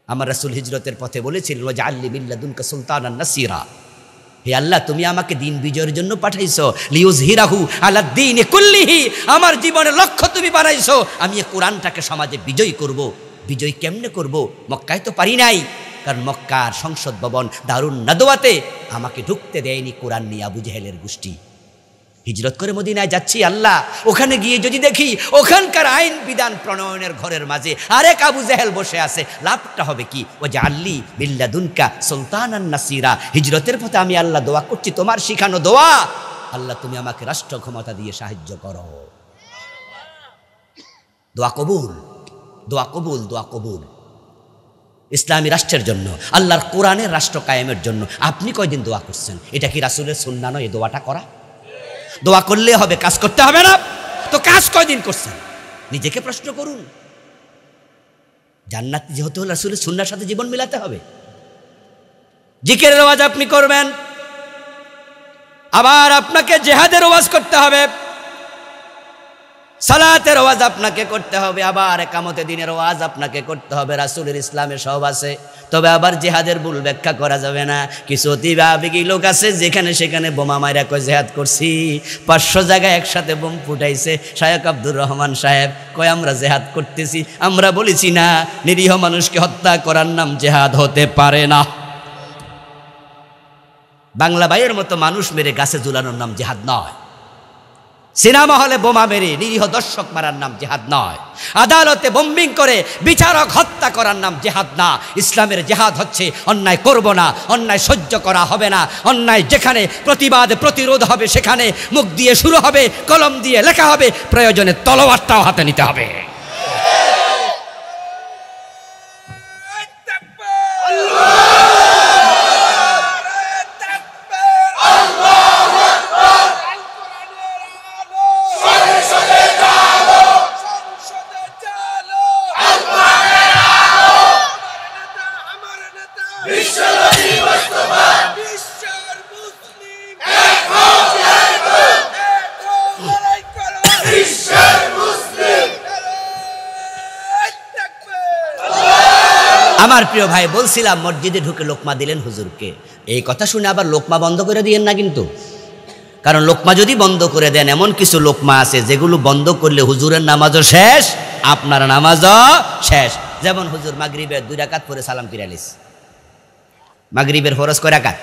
[SPEAKER 1] আমার রাসূল হিজরতের পথে বলেছিলেন, ওয়াজআলনি মিন লাদুনকা সুলতানান নাসীরা, হে আল্লাহ তুমি আমাকে দিন বিজয়ের জন্য পাঠাইছো, লিউযহিরাহু আলা দ্বীনি কুল্লিহি, আমার জীবনের লক্ষ্য তুমি বানাইছো আমি এই কোরআনটাকে সমাজে বিজয় করব। বিজয় কেমনে করব? মক্কায় তো পারি নাই, কারণ মক্কার সংসদ ভবন দারুন নাদওয়াতে আমাকে ঢুকতে দেয়নি কোরআন নিয়ে আবু জেহেলের গোষ্ঠী। হিজরত করে মদিনায় যাচ্ছি, আল্লাহ ওখানে গিয়ে যদি দেখি ওখানকার আইন বিধান প্রণয়নের ঘরের মাঝে আরেক আবু জেহেল বসে আছে, লাভটা হবে কি? ওয়াজআলনি মিন লাদুনকা সুলতানান নাসীরা। হিজরতের পথে আমি আল্লাহ দোয়া করছি, তোমার শিখানো দোয়া, আল্লাহ তুমি আমাকে রাষ্ট্র ক্ষমতা দিয়ে সাহায্য করো। দোয়া কবুল, দোয়া কবুল, দোয়া কবুল। ইসলামী রাষ্ট্রের জন্য, আল্লাহর কোরআনের রাষ্ট্র কায়েমের জন্য আপনি কয়দিন দোয়া করছেন? এটা কি রাসূলের সুন্নাহ নয় এই দোয়াটা করা? দোয়া করলে হবে, কাজ করতে হবে না? তো কাজ কয়দিন করছেন নিজেকে প্রশ্ন করুন। জান্নাত যেহেতু রাসূলের সুন্নাহর সাথে জীবন মিলাতে হবে। জিকিরের ওয়াজ আপনি করবেন, আবার আপনাকে জিহাদের ওয়াজ করতে হবে, সালাতের ওয়াজ আপনাকে করতে হবে, আবার একামতে দিনের ওয়াজ আপনাকে করতে হবে। রাসূলের ইসলামে সব আছে, তবে আবার জিহাদের ভুল ব্যাখ্যা করা যাবে না। কিছু অতিবা আবেগী লোক আছে যেখানে সেখানে বোমা মাইরা কয় জিহাদ করছি, 500 জায়গায় একসাথে বোম ফুটাইছে। শায়েখ আব্দুর রহমান সাহেব কয় আমরা জিহাদ করতেছি, আমরা বলেছি না, নিরীহ মানুষকে হত্যা করার নাম জিহাদ হতে পারে না। বাংলা ভাইয়ের মতো মানুষ মেরে গাছে ঝুলানোর নাম জিহাদ নয়। সিনেমা হলে বোমা মেরে নিরীহ দর্শক মারার নাম জিহাদ নয়। আদালতে বম্বিং করে বিচারক হত্যা করার নাম জিহাদ না। ইসলামের জিহাদ হচ্ছে অন্যায় করব না, অন্যায় সহ্য করা হবে না, অন্যায় যেখানে প্রতিবাদ প্রতিরোধ হবে সেখানে মুখ দিয়ে শুরু হবে, কলম দিয়ে লেখা হবে, প্রয়োজনে তলোয়ারটাও হাতে নিতে হবে।
[SPEAKER 2] বিশ্বের মুসলিম এক
[SPEAKER 1] আমার প্রিয় ভাই, বলছিলাম মসজিদে ঢুকে লোকমা দিলেন হুজুরকে। এই কথা শুনে আবার লোকমা বন্ধ করে দিয়েন না কিন্তু, কারণ লোকমা যদি বন্ধ করে দেন, এমন কিছু লোকমা আছে যেগুলো বন্ধ করলে হুজুরের নামাজও শেষ, আপনার নামাজও শেষ। যেমন হুজুর মাগরিবের 2 রাকাত পরে সালাম ফিরালিস, মাগরিবের ফরজ কয় রাকাত।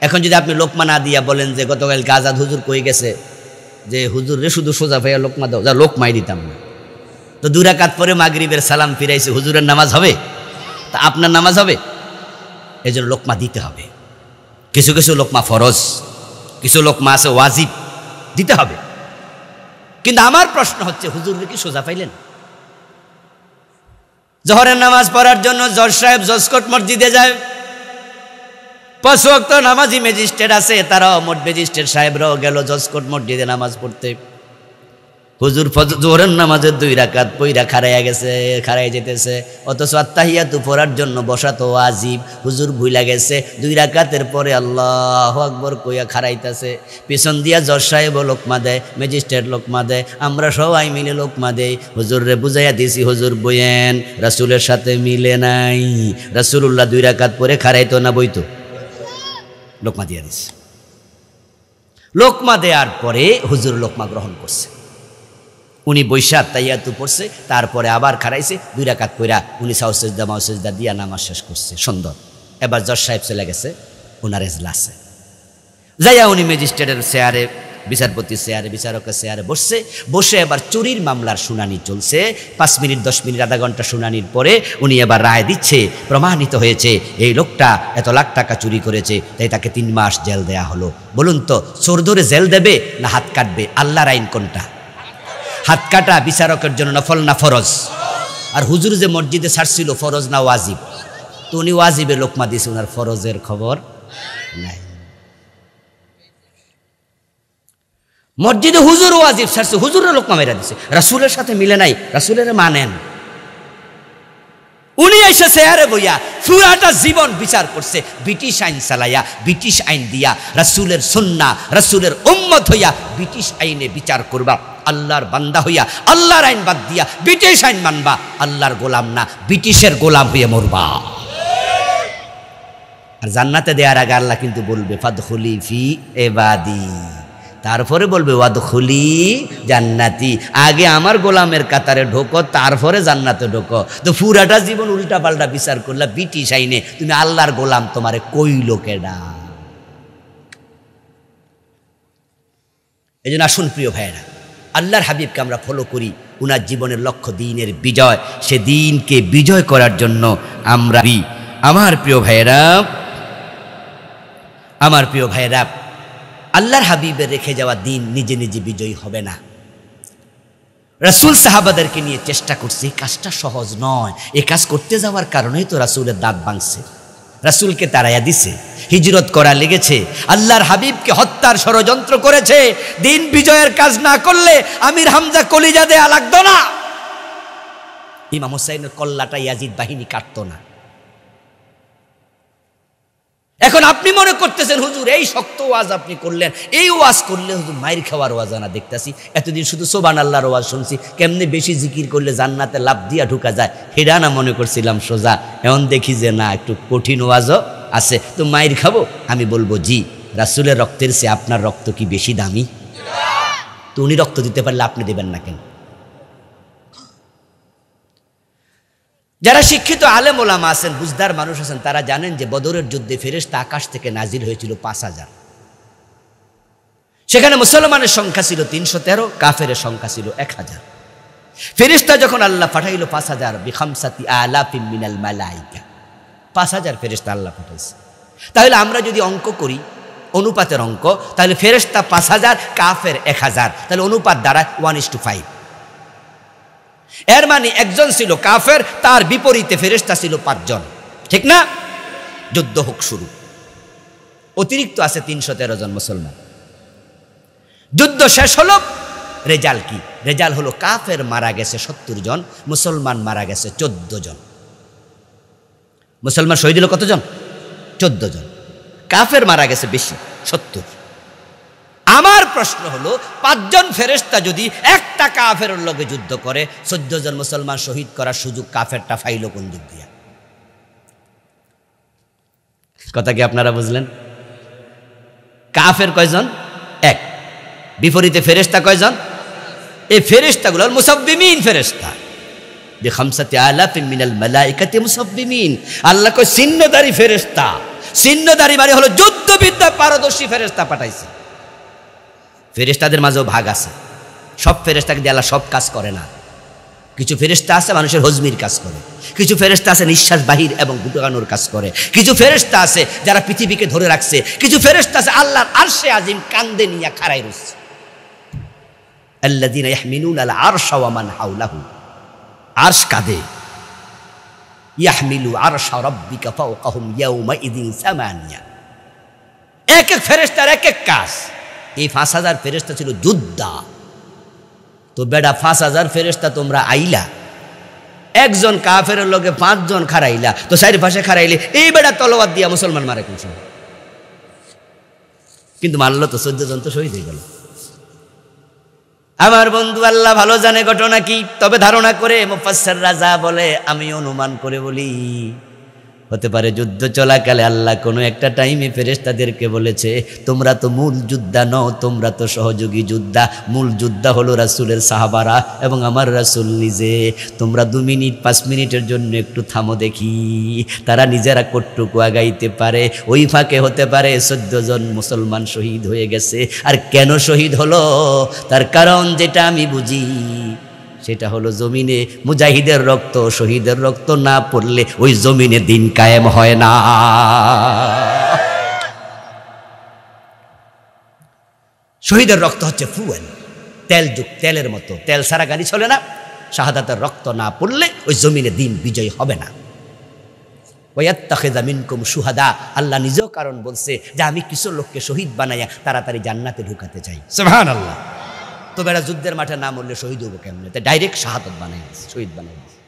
[SPEAKER 1] এখন যদি আপনি লোকমা না দিয়া বলেন যে গতকালকে আজাদ হুজুর কই গেছে যে হুজুর রে শুধু সোজা ভাইয়া লোকমা দাও, যা লোকমাই দিতাম না, তো 2 রাকাত পরে মাগরিবের সালাম ফিরাইছে, হুজুরের নামাজ হবে? তা আপনার নামাজ হবে? এই জন্য লোকমা দিতে হবে। কিছু কিছু লোকমা ফরজ, কিছু লোকমা আছে ওয়াজিব, দিতে হবে। কিন্তু আমার প্রশ্ন হচ্ছে, হুজুর কি সোজা পাইলেন? জোহরের নামাজ পড়ার জন্য জজ সাহেব জজকোট মসজিদে যায়, 5 ওয়াক্ত নামাজি ম্যাজিস্ট্রেট আছে, তারাও ম্যাজিস্ট্রেট সাহেবরাও গেল জজকোট মসজিদে নামাজ পড়তে। হুজুর জোহরের নামাজের 2 রাকাত পইরা খাড়াইয়া গেছে, খাড়াই যেতেছে, অথচ আত্তাহিয়াতু পড়ার জন্য বসা তো ওয়াজিব। হুজুর ভুইলা গেছে, 2 রাকাতের পরে আল্লাহু আকবার কইয়া খাড়াইতেছে। পিছন দিয়া জজ সাহেব লোকমা দেয়, ম্যাজিস্ট্রেট লোকমা দেয়, আমরা সবাই মিলে লোকমা দেই। হুজুর রে বুঝাইয়া দিছি, হুজুর বইয়েন, রাসূলের সাথে মিলে নাই। রাসূলুল্লাহ 2 রাকাত পরে খাড়াইতো না বইতো? লোকমা দিয়া দিছে। লোকমা দেওয়ার পরে হুজুর লোকমা গ্রহণ করছে। উনি বৈশা তাইয়াতু পড়ছে, তারপরে আবার খাড়াইছে, 2 রাকাত পইরা উনি সাউসেজদা মাউসেজদা দিয়া নামাজ শেষ করছে। সুন্দর। এবার জজ সাহেব চলে গেছে ওনার এজলাসে, যাইয়া উনি ম্যাজিস্ট্রেটের চেয়ারে, বিচারপতির চেয়ারে, বিচারকের চেয়ারে বসছে। বসে এবার চুরির মামলার শুনানি চলছে। 5 মিনিট 10 মিনিট আধা ঘন্টা শুনানির পরে উনি এবার রায় দিচ্ছে, প্রমাণিত হয়েছে এই লোকটা এত লাখ টাকা চুরি করেছে, তাই তাকে 3 মাস জেল দেয়া হলো। বলুন তো, চোর ধরে জেল দেবে না হাত কাটবে? আল্লাহর আইন কোনটা? হাত কাটা বিচারকের জন্য নফল না ফরজ? আর হুজুর যে মসজিদে ছাড়ছিল, ফরজ না ওয়াজিব? তো উনি ওয়াজিবে লোকমা দিয়েছে, ওনার ফরজের খবর নাই। মসজিদে হুজুর ওয়াজিব ছাড়ছে, হুজুরের লোকমা মেরা দিছে, রাসূলের সাথে মিলে নাই, রাসূলের মানেন। উনি এসেছে আরে বইয়া পুরাটা জীবন বিচার করছে, ব্রিটিশ আইন চালাইয়া, ব্রিটিশ আইন দিয়া, রাসূলের সুন্নাহ, রাসূলের উম্মত হইয়া ব্রিটিশ আইনে বিচার করবা। আল্লাহর বান্দা হইয়া আল্লাহর আইন বাদ দিয়া ব্রিটিশ আইন মানবা। আল্লাহর গোলাম না, ব্রিটিশের গোলাম হয়ে মরবা। আর জান্নাতে দেওয়ার আগে আল্লাহ কিন্তু বলবে ফাদখুলি ফি ইবাদি, তারপরে বলবে ওয়াদখুলি জান্নাতি। আগে আমার গোলামের কাতারে ঢোকো, তারপরে জান্নাতে ঢোকো। তো পুরাটা জীবন উল্টা পাল্টা বিচার করলা ব্রিটিশ আইনে, তুমি আল্লাহর গোলাম, তোমারে কইলো কেডা? এই জন্য আসুন প্রিয় ভাইয়েরা, আল্লাহর হাবিবকে আমরা ফলো করি। উনার জীবনের লক্ষ্য দিনের বিজয়, সে দিনকে বিজয় করার জন্য আমরা। আমার প্রিয় ভাইয়েরা, আমার প্রিয় ভাইয়েরা, আল্লাহর হাবিবের রেখে যাওয়া দিন নিজে নিজে বিজয়ী হবে না। রাসূল সাহাবাদেরকে নিয়ে চেষ্টা করছে, এই কাজটা সহজ নয়। এই কাজ করতে যাওয়ার কারণেই তো রাসূলের দাঁত ভাঙছে, রাসূলকে তাড়াইয়া দিছে, হিজরত করা লেগেছে, আল্লাহর হাবিবকে হত্যার ষড়যন্ত্র করেছে। দিন বিজয়ের কাজ না করলে আমির হামজা কলিজা দেয়া লাগতো না, ইমাম হুসাইনের কল্লাটা ইয়াজিদ বাহিনী কাটতো না। এখন আপনি মনে করতেছেন হুজুর এই শক্ত ওয়াজ আপনি করলেন, এই ওয়াজ করলে হুজুর মাইর খাওয়ার ওয়াজ না দেখতেছি। এতদিন শুধু সুবহানাল্লাহর ওয়াজ শুনছি, কেমনে বেশি জিকির করলে জান্নাতে লাভ দিয়া ঢুকা যায়, হেডা না মনে করছিলাম সোজা। এখন দেখি যে না, একটু কঠিন ওয়াজও আছে, তো মাইর খাবো। আমি বলবো জি, রাসূলের রক্তের চেয়ে আপনার রক্ত কি বেশি দামি? তো উনি রক্ত দিতে পারলে আপনি দেবেন না কেন? যারা শিক্ষিত আলেম ওলামা আছেন, বুঝদার মানুষ আছেন, তারা জানেন যে বদরের যুদ্ধে ফেরেশতা আকাশ থেকে নাজিল হয়েছিল 5000। সেখানে মুসলমানের সংখ্যা ছিল 313, কাফেরের সংখ্যা ছিল 1000। ফেরেশতা যখন আল্লাহ পাঠাইল 5000 বিখামসাতি আলাফিম মিনাল মালাইকা, 5000 ফেরেশতা আল্লাহ পাঠাইছে। তাহলে আমরা যদি অঙ্ক করি, অনুপাতের অঙ্ক, তাহলে ফেরেশতা 5000, কাফের 1000, তাহলে অনুপাত দাঁড়ায় 1:5। এর মানে একজন ছিল কাফের, তার বিপরীতে ফেরেশতা ছিল 5 জন, ঠিক না? যুদ্ধ হোক শুরু। অতিরিক্ত আছে 313 জন মুসলমান। যুদ্ধ শেষ হলো, রেজাল্ট কি? রেজাল্ট হলো কাফের মারা গেছে 70 জন, মুসলমান মারা গেছে 14 জন। মুসলমান শহীদ হলো কতজন? 14 জন। কাফের মারা গেছে বেশি, 70। আমার প্রশ্ন হলো, 5 জন ফেরেশতা যদি একটা কাফের লগে যুদ্ধ করে, 14 জন মুসলমান শহীদ করার সুযোগ কাফেরটা ফাইল কোন দিক দিয়া? কথা কি আপনারা বুঝলেন? কাফের কয়জন? এক। বিপরীতে ফেরেশতা কয়জন? এই ফেরেশতাগুলো মুসাব্বিমিন ফেরেশতা, বিখামসাতি আলাফিন মিনাল মালাইকাতি মুসাব্বিমিন। আল্লাহ কয় চিহ্নধারী ফেরেশতা। চিহ্নধারী মানে হলো যুদ্ধবিদ্যা পারদর্শী ফেরেশতা পাঠাইছে। ফেরেশতাদের মাঝেও ভাগ আছে। সব ফেরেশতাকে দিয়ে আল্লাহ সব কাজ করে না। কিছু ফেরেশতা আছে মানুষের হজমির কাজ করে, কিছু ফেরেশতা আছে নিঃশ্বাস বাহির এবং ঢুকানোর কাজ করে, কিছু ফেরেশতা আছে যারা পৃথিবীকে ধরে রাখছে, কিছু ফেরেশতা আছে আল্লাহর আরশে আজিম কান্দে নিয়ে খাড়াই রয়েছে। আল্লাযীনা ইয়াহমিলুনা আল আরশা ওয়া মান হাওলাহু, আরশ কাঁদে। ইয়াহমিলু আরশা রাব্বিকা ফাওকাহুম ইয়াওমা ইযিন সামানিয়া। এক এক ফেরেশতার এক এক কাজ। এই ৫,০০০ ফেরেশতা ছিল যোদ্ধা। তো বেটা ৫,০০০ ফেরেশতা তোমরা আইলা, একজন কাফেরের লগে ৫ জন খাড়াইলা, তো চারি পাশে খাড়াইলে এই বেটা তলোয়ার দিয়া মুসলমান মারে কোন সময়? কিন্তু মারল তো ১৪ জন তো শহীদ হয়ে গেল। আমার বন্ধু আল্লাহ ভালো জানে ঘটনা কি, তবে ধারণা করে মুফাসসিররা যা বলে আমি অনুমান করে বলি, হতে পারে যুদ্ধ চলাকালে আল্লাহ কোনো একটা টাইমে ফেরেশতাদেরকে বলেছে তোমরা তো মূল যোদ্ধা নও, তোমরা তো সহযোগী যোদ্ধা। মূল যোদ্ধা হলো রাসূলের সাহাবারা এবং আমার রাসূল নিজে। তোমরা 2 মিনিট 5 মিনিটের জন্য একটু থামো দেখি, তারা নিজেরা কতটুকু আগাইতে পারে। ওই ফাঁকে হতে পারে 14 জন মুসলমান শহীদ হয়ে গেছে। আর কেন শহীদ হলো তার কারণ যেটা আমি বুঝি, সেটা হলো জমিনে মুজাহিদের রক্ত, শহীদের রক্ত না পড়লে ওই জমিনে দিন কায়েম হয় না। শহীদের রক্ত হচ্ছে ফুয়েল, তেলের মতো। তেল ছাড়া গাড়ি চলে না। শাহাদাতের রক্ত না পড়লে ওই জমিনে দিন বিজয় হবে না। ওয়াত্তাখিযা মিনকুম শুহাদা, আল্লাহ নিজেও কারণ বলছে যে আমি কিছু লোককে শহীদ বানাইয়া তাড়াতাড়ি জান্নাতে ঢুকাতে চাই। সুবহানাল্লাহ। তো বেড়া যুদ্ধের মাঠে না মরলে শহীদ হবো কেমনে? ডাইরেক্ট শাহাদত বানাই দিয়েছে, শহীদ বানাই দিয়েছে।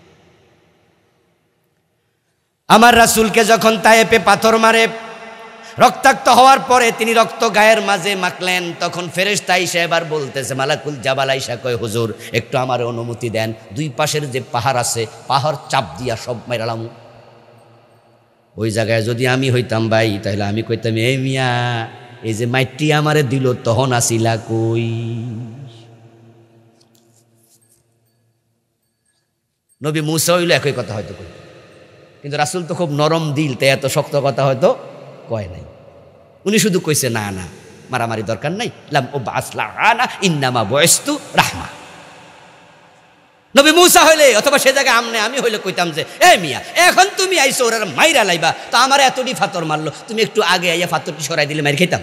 [SPEAKER 1] আমার রাসূলকে যখন তায়েফে পাথর মারে, রক্তাক্ত হওয়ার পরে তিনি রক্ত গায়ের মাঝে মাখলেন, তখন ফেরেশতা আইসা এবার বলতেছে, মালাকুল জাবাল আইসা কয় হুজুর একটু আমার অনুমতি দেন, 2 পাশের যে পাহাড় আছে পাহাড় চাপ দিয়া সব মাইরালাম। ওই জায়গায় যদি আমি হইতাম ভাই, তাহলে আমি কইতাম এই মিয়া এই যে মাইটি আমারে দিল তখন আসিলা কই? নবী মুসা হইল একই কথা হয়তো কই, কিন্তু রাসূল তো খুব নরম দিল, তাই এত শক্ত কথা হয়তো কয় নাই। উনি শুধু কইছে না না মারামারি দরকার নাই, লাম ওবাসলানা ইন্নামা বুইসতু রাহমা। নবী মুসা হইলে অথবা সে জায়গায় আমি হইলে কইতাম যে এ মিয়া এখন তুমি আইসো ওরা মাইরা লাইবা, তো আমার এতটি ফাতর মারলো, তুমি একটু আগে আইয়া ফাতরটি সরাই দিলে মাইর খেতাম।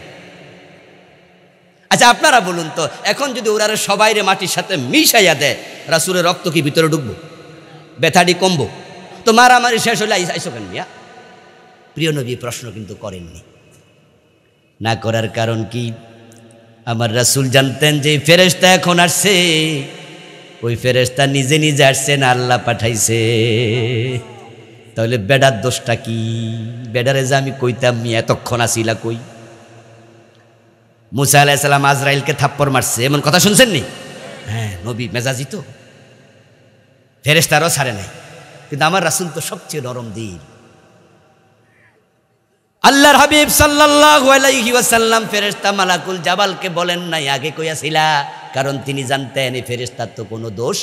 [SPEAKER 1] আচ্ছা আপনারা বলুন তো, এখন যদি ওরা সবাইরে মাটির সাথে মিশাইয়া দেয়, রাসূলের রক্ত কি ভিতরে ঢুকবো? ব্যথাটি কমবো? তো মারামারি শেষ হলে আইসো কেন মিয়া? প্রিয় নবী প্রশ্ন কিন্তু করেননি। না করার কারণ কি? আমার রাসূল জানতেন যে ফেরেশতা এখন আসছে, ওই ফেরেশতা নিজে নিজে আসছে না আল্লাহ পাঠাইছে। তাহলে বেডার দোষটা কি? বেডারে যে আমি কইতাম মিয়া এতক্ষণ আসিলা কই? মুসা আলাইহিস সালাম আজরাইলকে থাপ্পড় মারছে, এমন কথা শুনছেন নি? হ্যাঁ, নবী মেজাজি তো, ফেরেশতারও ছাড়ে নাই। কিন্তু আমার রাসূল তো সবচেয়ে নরম দিল। আল্লাহর হাবিব সাল্লাল্লাহু আলাইহি ওয়াসাল্লাম ফেরেশতা মালাকুল জাবালকে বলেন নাই আগে কইয়াছিলা, কারণ তিনি জানতেন এই ফেরেশতার তো কোনো দোষ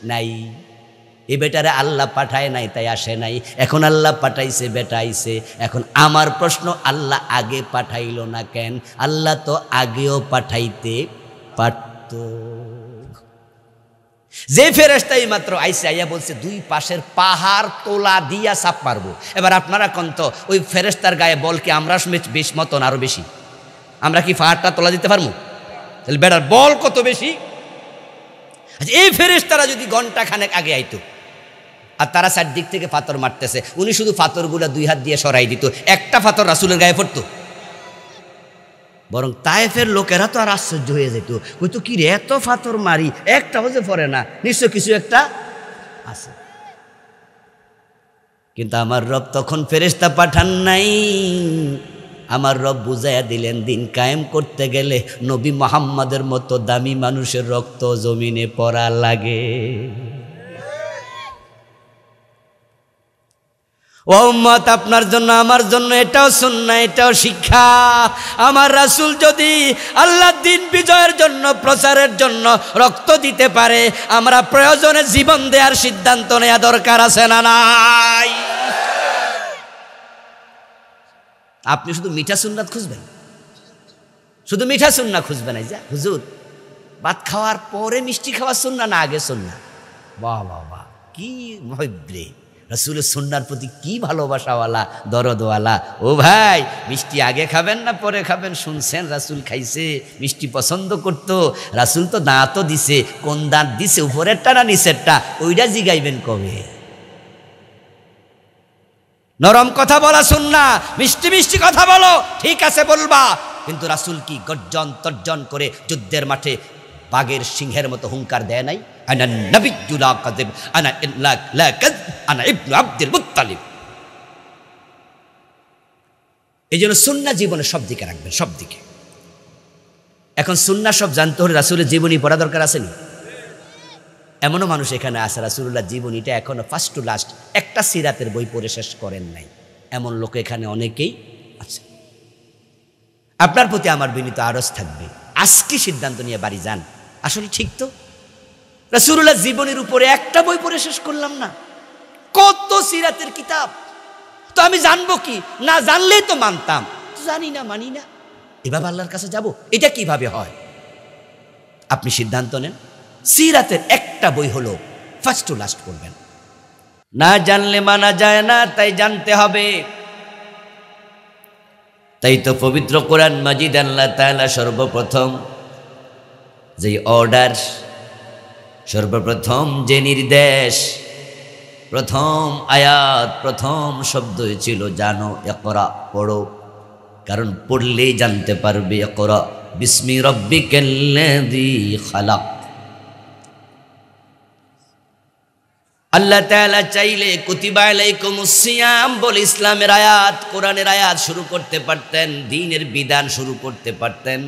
[SPEAKER 1] নাই। এই বেটারে আল্লাহ পাঠায় নাই তাই আসে নাই, এখন আল্লাহ পাঠাইছে, বেটা আইছে। এখন আমার প্রশ্ন, আল্লাহ আগে পাঠাইল না কেন? আল্লাহ তো আগেও পাঠাইতে পারত। যে ফেরেশতা মাত্র আইসে আইয়া বলছে 2 পাশের পাহাড় তোলা দিয়া চাপ মারবো। এবার আপনারা কোন তো ওই ফেরেশতার গায়ে বল কি আমরা বেশ মতন আরো বেশি? আমরা কি পাহাড়টা তোলা দিতে পারবো? তাহলে বেটার বল কত বেশি? আচ্ছা এই ফেরেশতারা যদি ঘন্টা খানেক আগে আইতো আর তারা চারদিক থেকে পাথর মারতেছে, উনি শুধু পাথরগুলা 2 হাত দিয়ে সরাই দিত, একটা পাথর রাসূলের গায়ে পড়তো? বরং তায়েফের লোকেরা তো আর আশ্চর্য হয়ে যেত, কইতো কি রে এত পাথর মারি একটাও যে পড়ে না, নিশ্চয় কিছু একটা আছে। কিন্তু আমার রব তখন ফেরেশতা পাঠান নাই। আমার রব বুঝাইয়া দিলেন দিন কায়েম করতে গেলে নবী মুহাম্মাদের মতো দামি মানুষের রক্ত জমিনে পড়া লাগে। ও উম্মত, আপনার জন্য আমার জন্য এটাও সুন্নাহ, এটাও শিক্ষা। আমার রাসূল যদি আল্লাহর দ্বীন বিজয়ের জন্য, প্রচারের জন্য রক্ত দিতে পারে, আমরা প্রয়োজনে জীবন দেওয়ার সিদ্ধান্ত নেওয়া দরকার আছে না নাই? আপনি শুধু মিঠা সুন্নাত খুঁজবেন, শুধু মিঠা সুন্নাহ খুঁজবেন। এই যে হুজুর ভাত খাওয়ার পরে মিষ্টি খাওয়ার সুন্নাহ না আগে সুন্নাহ? বাহ বাহ বাহ, কি মহব্বরে! রাসূলের সুন্নাহর প্রতি কি ভালোবাসাওয়ালা, দরদওয়ালা। ও ভাই, মিষ্টি আগে খাবেন না পরে খাবেন? শুনছেন রাসূল খাইছে, মিষ্টি পছন্দ করতো। রাসূল তো দাঁতও দিছে, কোন দাঁত দিছে, উপরেরটা না নিচেরটা, ওইটা জিগাইবেন কবে? নরম কথা বলা সুন্নাহ, মিষ্টি মিষ্টি কথা বলো, ঠিক আছে বলবা, কিন্তু রাসূল কি গর্জন তর্জন করে যুদ্ধের মাঠে বাঘের সিংহের মতো হুঙ্কার দেয় নাই? আনা নবিয়্যু লা কাযিব, আনা লা কাযব, আনা ইবনু আব্দুল মুত্তালিব। এই জন্য সুন্নাহ জীবনে সব দিকে রাখবেন, সব দিকে। এখন সুন্নাহ সব জানতে হলে রাসূলের জীবনী পড়া দরকার আছে না? এমনও মানুষ এখানে আছে রাসূলুল্লাহর জীবনীটা এখনো ফার্স্ট টু লাস্ট একটা সিরাতের বই পড়ে শেষ করেন নাই, এমন লোক এখানে অনেকেই আছে। আপনার প্রতি আমার বিনীত আরজ থাকবে, আজকে সিদ্ধান্ত নিয়ে বাড়ি যান। আসলে ঠিক তো, রাসূলুল্লাহর জীবনীর উপরে একটা বই পড়ে শেষ করলাম না, কত সিরাতের কিতাব। তো আমি জানবো কি? না জানলেই তো মানতাম, জানি না, মানি না, এভাবে আল্লাহর কাছে যাব? এটা কিভাবে হয়? আপনি সিদ্ধান্ত নেন, সিরাতের একটা বই হলো ফার্স্ট টু লাস্ট পড়বেন। না জানলে মানা যায় না, তাই জানতে হবে। তাই তো পবিত্র কোরআন মাজিদ আল্লাহ তাআলা সর্বপ্রথম যে অর্ডার, সর্বপ্রথম যে নির্দেশ, প্রথম আয়াত, প্রথম শব্দ ছিল জানো, ইকরা, পড়ো। কারণ পড়লেই জানতে পারবে। ইকরা বিসমি রাব্বিকাল্লাযী খালাক। আল্লাহ তাআলা চাইলে কুতিবা আলাইকুমুস সিয়াম বলে ইসলামের আয়াত, কোরআনের আয়াত শুরু করতে পারতেন, দ্বীনের বিধান শুরু করতে পারতেন।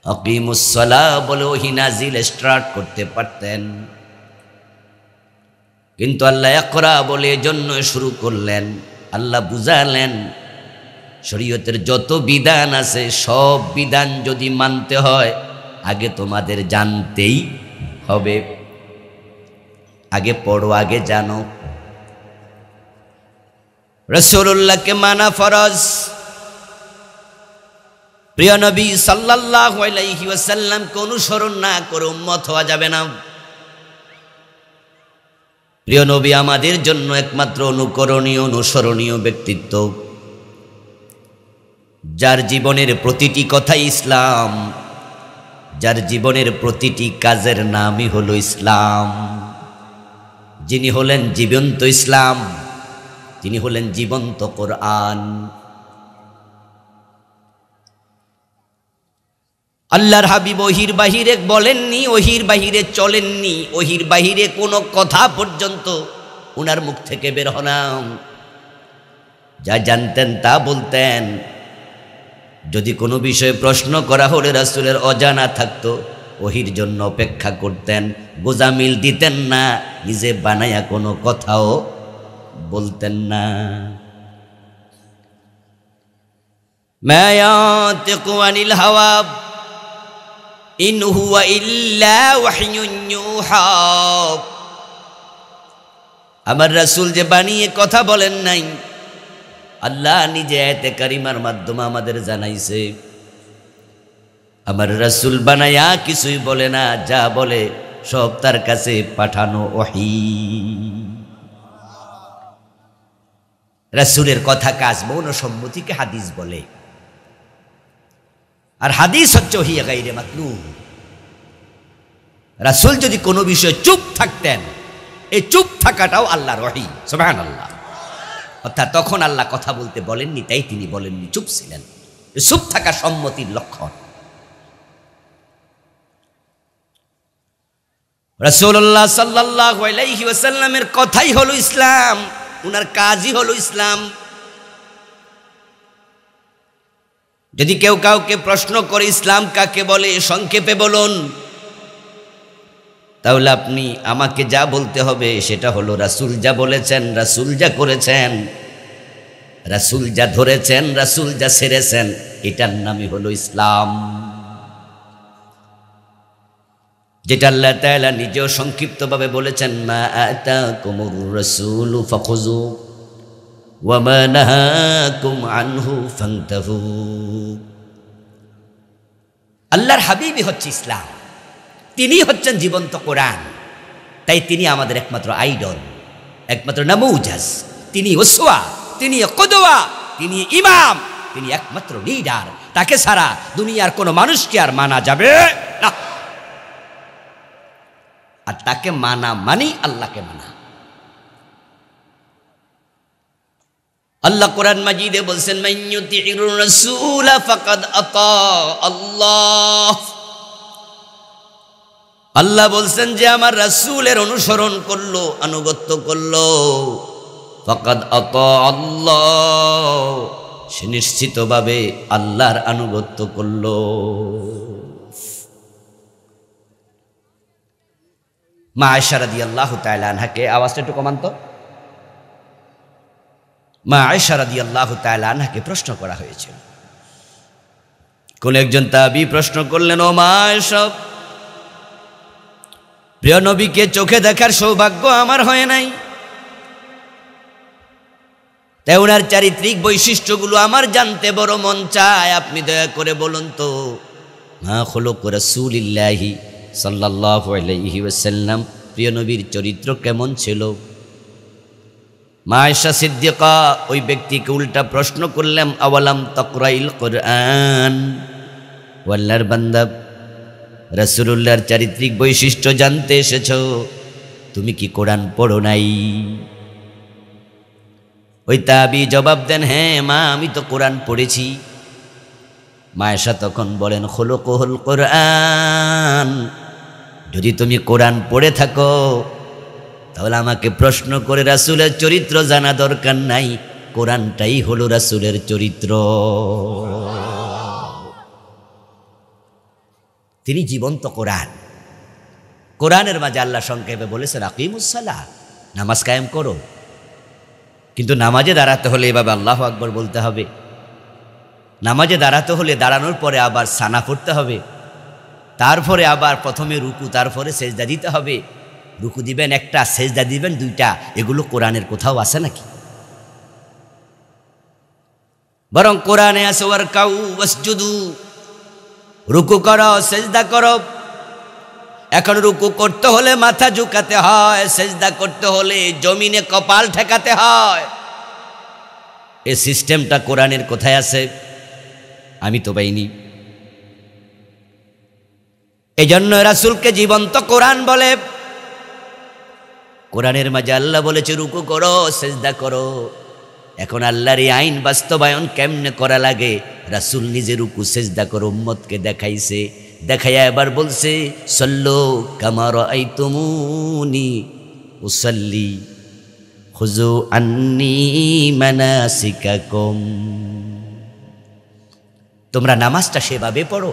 [SPEAKER 1] আকিমুস সালাহ বলে ওহী নাজিল স্টার্ট করতে পারতেন। কিন্তু আল্লাহ ইকরা বলে এজন্য শুরু করলেন। আল্লাহ বুঝালেন শরীয়তের যত বিধান আছে সব বিধান যদি মানতে হয় আগে তোমাদের জানতেই হবে। আগে পড়ো, আগে জানো। রাসূলুল্লাহকে মানা ফরজ। প্রিয় নবী সাল্লাল্লাহু আলাইহি ওয়াসাল্লামকে অনুসরণ না করে উম্মত হওয়া যাবে না। প্রিয় নবী আমাদের জন্য একমাত্র অনুকরণীয়, অনুসরণীয় ব্যক্তিত্ব, যার জীবনের প্রতিটি কথাই ইসলাম, যার জীবনের প্রতিটি কাজের নামই হলো ইসলাম। যিনি হলেন জীবন্ত ইসলাম, তিনি হলেন জীবন্ত কোরআন। আল্লাহর হাবিব ওহির বাহিরে বলেননি, ওহির বাহিরে চলেননি, ওহির বাহিরে কোনো কথা পর্যন্ত উনার মুখ থেকে বের হয় না। যা জানতেন তা বলতেন। যদি কোনো বিষয়ে প্রশ্ন করা হলে রাসূলের অজানা থাকতো, ওহির জন্য অপেক্ষা করতেন, গোজামিল দিতেন না, নিজে বানায়া কোনো কথাও বলতেন না। মা ইয়াতিকু আনিল হাওয়া ইন হুয়া ইল্লা ওয়াহয়ুন ইউহা। আমার রাসূল যে বানিয়ে কথা বলেন নাই, আল্লাহ নিজে আয়াতে কারিমার মাধ্যমে আমাদের জানাইছে। আমার রাসূল বানায়া কিছুই বলে না, যা বলে সব তার কাছে পাঠানো ওহী। রাসূলের কথা কাজ মৌন সম্মতিকে হাদিস বলে, আর হাদিস হচ্ছে ওহী গায়রে মাতলু। রাসূল যদি কোনো বিষয়ে চুপ থাকতেন, এই চুপ থাকাটাও আল্লাহর ওহী। সুবহানাল্লাহ। অর্থাৎ তখন আল্লাহ কথা বলতে বলেননি, তাই তিনি বলেননি, চুপ ছিলেন। চুপ থাকা সম্মতির লক্ষণ। রাসূলুল্লাহ সাল্লাল্লাহু আলাইহি ওয়াসাল্লামের কথাই হলো ইসলাম, উনার কাজই হলো ইসলাম। যদি কেউ কাউকে প্রশ্ন করে ইসলাম কাকে বলে সংক্ষেপে বলুন, তাহলে আপনি আমাকে যা বলতে হবে সেটা হলো রাসূল যা বলেছেন, রাসূল যা করেছেন, রাসূল যা ধরেছেন, রাসূল যা ছেড়েছেন, এটার নামই হলো ইসলাম। যেটা আল্লাহ তাআলা নিজেও সংক্ষিপ্তভাবে বলেছেন, মা আতাকুমুর রাসূলু ফাখুযু ওয়া মা নাহাকুম আনহু ফান্তাহু। আল্লাহর হাবিবই হচ্ছে ইসলাম, তিনি হচ্ছেন জীবন্ত কোরআন। তাই তিনি আমাদের একমাত্র আইডল, একমাত্র নামুজাজ, তিনি উসওয়া, তিনি কুদওয়া, তিনি ইমাম, তিনি একমাত্র লিডার। তাকে ছাড়া দুনিয়ার কোনো মানুষকে আর মানা যাবে না। আর তাকে মানা মানি আল্লাহকে মানা। আল্লাহ কোরআন মাজিদে বলছেন, মান ইউতিইর রাসূলা ফাকাদ আতা আল্লাহ। আল্লাহ বলছেন যে আমার রাসূলের অনুসরণ করলো, আনুগত্য করলো, ফাকাদ আতা আল্লাহ, সে নিশ্চিতভাবে আল্লাহর আনুগত্য করলো। মা আয়েশা রাদিয়াল্লাহু তাআলা আনহাকে, আওয়াজটা একটু কমান তো। মা আয়েশা রাদিয়াল্লাহু তাআলা আনহাকে প্রশ্ন করা হয়েছিল। কোন একজন তাবী প্রশ্ন করলেন, ও মা আয়েশা, প্রিয় নবীকে চোখে দেখার সৌভাগ্য আমার হয় নাই, তাই ওনার চারিত্রিক বৈশিষ্ট্যগুলো আমার জানতে বড় মন চায়। আপনি দয়া করে বলুন তো, মা খুলুক রাসূলিল্লাহি সাল্লাল্লাহু আলাইহি ওয়াসাল্লাম, প্রিয় নবীর চরিত্র কেমন ছিল? মা আয়েশা সিদ্দিকা ওই ব্যক্তিকে উল্টা প্রশ্ন করলেন, আওয়ালাম তাকরাইল কোরআন? ও আল্লাহর বান্দা, রাসূলুল্লাহর চারিত্রিক বৈশিষ্ট্য জানতে এসেছ, তুমি কি কোরআন পড়ো নাই? ওই তাবী জবাব দেন, হ্যাঁ মা, আমি তো কোরআন পড়েছি। মা আয়েশা তখন বলেন, খুলুকুল কোরআন, যদি তুমি কোরআন পড়ে থাকো তাহলে আমাকে প্রশ্ন করে রাসূলের চরিত্র জানা দরকার নাই, কোরআনটাই হলো রাসূলের চরিত্র। তিনি জীবন্ত কোরআন। কোরআনের মাঝে আল্লাহ সংক্ষেপে বলেছেন, আকিমুস সালাহ, নামাজ কায়েম করো। কিন্তু নামাজে দাঁড়াতে হলে এভাবে আল্লাহু আকবার বলতে হবে। নামাজে দাঁড়াতে হলে দাঁড়ানোর পরে আবার সানা পড়তে হবে, তারপরে আবার প্রথমে রুকু, তারপরে সেজদা দিতে হবে। রুকু দিবেন একটা, সেজদা দিবেন দুইটা। এগুলো কোরআনের কোথাও আছে নাকি? বরং কোরআনে আছে ওয়ারকাউ ওয়াসজুদু, রুকু করো, সেজদা করো। এখন রুকু করতে হলে মাথা ঝুঁকাতে হয়, সেজদা করতে হলে জমিনে কপাল ঠেকাতে হয়। এই সিস্টেমটা কোরআনের কোথায় আছে? আমি তো পাইনি। এই জন্য রাসূলকে জীবন্ত কোরআন বলে। কোরআনের মাঝে আল্লাহ বলেছে রুকু করো, সেজদা করো। এখন আল্লাহর এই আইন বাস্তবায়ন কেমনে করা লাগে? রাসূল নিজে রুকু সেজদা করে উম্মতকে দেখাইছে, দেখাইয়া এবার বলছে, সল্লু কামা রাআইতুমুনি উসাল্লি খুযু আন্নী মানাসিকাকুম। তোমরা নামাজটা সেভাবে পড়ো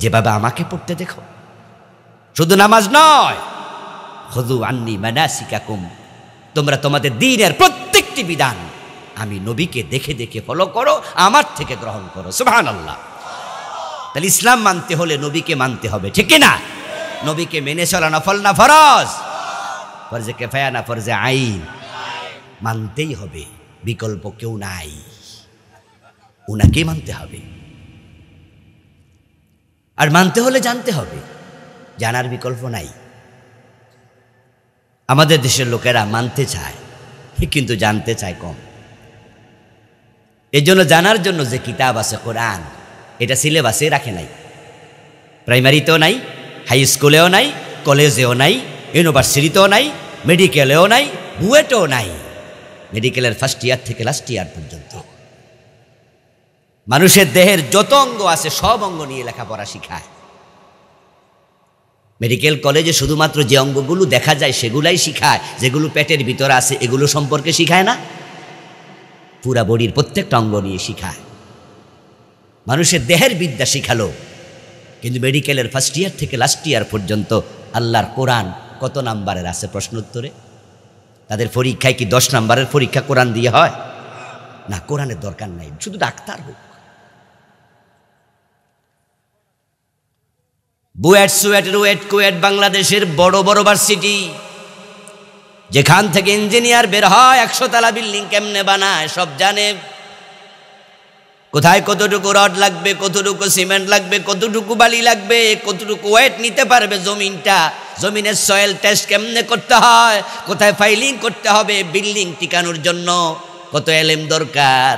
[SPEAKER 1] যেভাবে আমাকে পড়তে দেখো। শুধু নামাজ নয়, খুযু আন্নী মানাসিকাকুম, তোমরা তোমাদের দ্বীনের প্রত্যেকটি বিধান আমি নবীকে দেখে দেখে ফলো করো, আমার থেকে গ্রহণ করো। সুবহানাল্লাহ। তাহলে ইসলাম মানতে হলে নবীকে মানতে হবে, ঠিক না? নবীকে মেনে চলা নফল না ফরজ? ফরজে কিফায়া না ফরজে আইন? মানতেই হবে, বিকল্প কেউ নাই, উনাকে মানতে হবে। আর মানতে হলে জানতে হবে, জানার বিকল্প নাই। আমাদের দেশের লোকেরা মানতে চায় কিন্তু জানতে চায় কম। এই জন্য জানার জন্য যে কিতাব আছে কোরআন, এটা সিলেবাসে রাখে নাই, প্রাইমারিতেও নাই, হাই স্কুলেও নাই, কলেজেও নাই, ইউনিভার্সিটিতেও নাই, মেডিকেলেও নাই, বুয়েটেও নাই। মেডিকেলের ফার্স্ট ইয়ার থেকে লাস্ট ইয়ার পর্যন্ত মানুষের দেহের যত অঙ্গ আছে সব অঙ্গ নিয়ে লেখাপড়া শিখায়। মেডিকেল কলেজে শুধুমাত্র যে অঙ্গগুলো দেখা যায় সেগুলাই শিখায়, যেগুলো পেটের ভিতরে আছে এগুলো সম্পর্কে শিখায় না, পুরা বডির প্রত্যেকটা অঙ্গ নিয়ে শিখায়। মানুষের দেহের বিদ্যা শিখালো, কিন্তু মেডিকেলের ফার্স্ট ইয়ার থেকে লাস্ট ইয়ার পর্যন্ত আল্লাহর কোরআন কত নাম্বারের আছে প্রশ্ন উত্তরে? তাদের পরীক্ষায় কি 10 নাম্বারের পরীক্ষা কোরআন দিয়ে হয়? না, কোরআনের দরকার নাই, শুধু ডাক্তার হোক। বুয়েট, সুয়েট, রুয়েট, কুয়েট বাংলাদেশের বড় বড় ভার্সিটি, যেখান থেকে ইঞ্জিনিয়ার বের হয় 100 তলা বিল্ডিং কেমনে বানায় সব জানে। কোথায় কতটুকু রড লাগবে, কতটুকু সিমেন্ট লাগবে, কতটুকু বালি লাগবে, কতটুকু ওয়েট নিতে পারবে জমিনটা, জমিনের সয়েল টেস্ট কেমনে করতে হয়, কোথায় ফাইলিং করতে হবে, বিল্ডিং টিকানোর জন্য কত এলেম দরকার,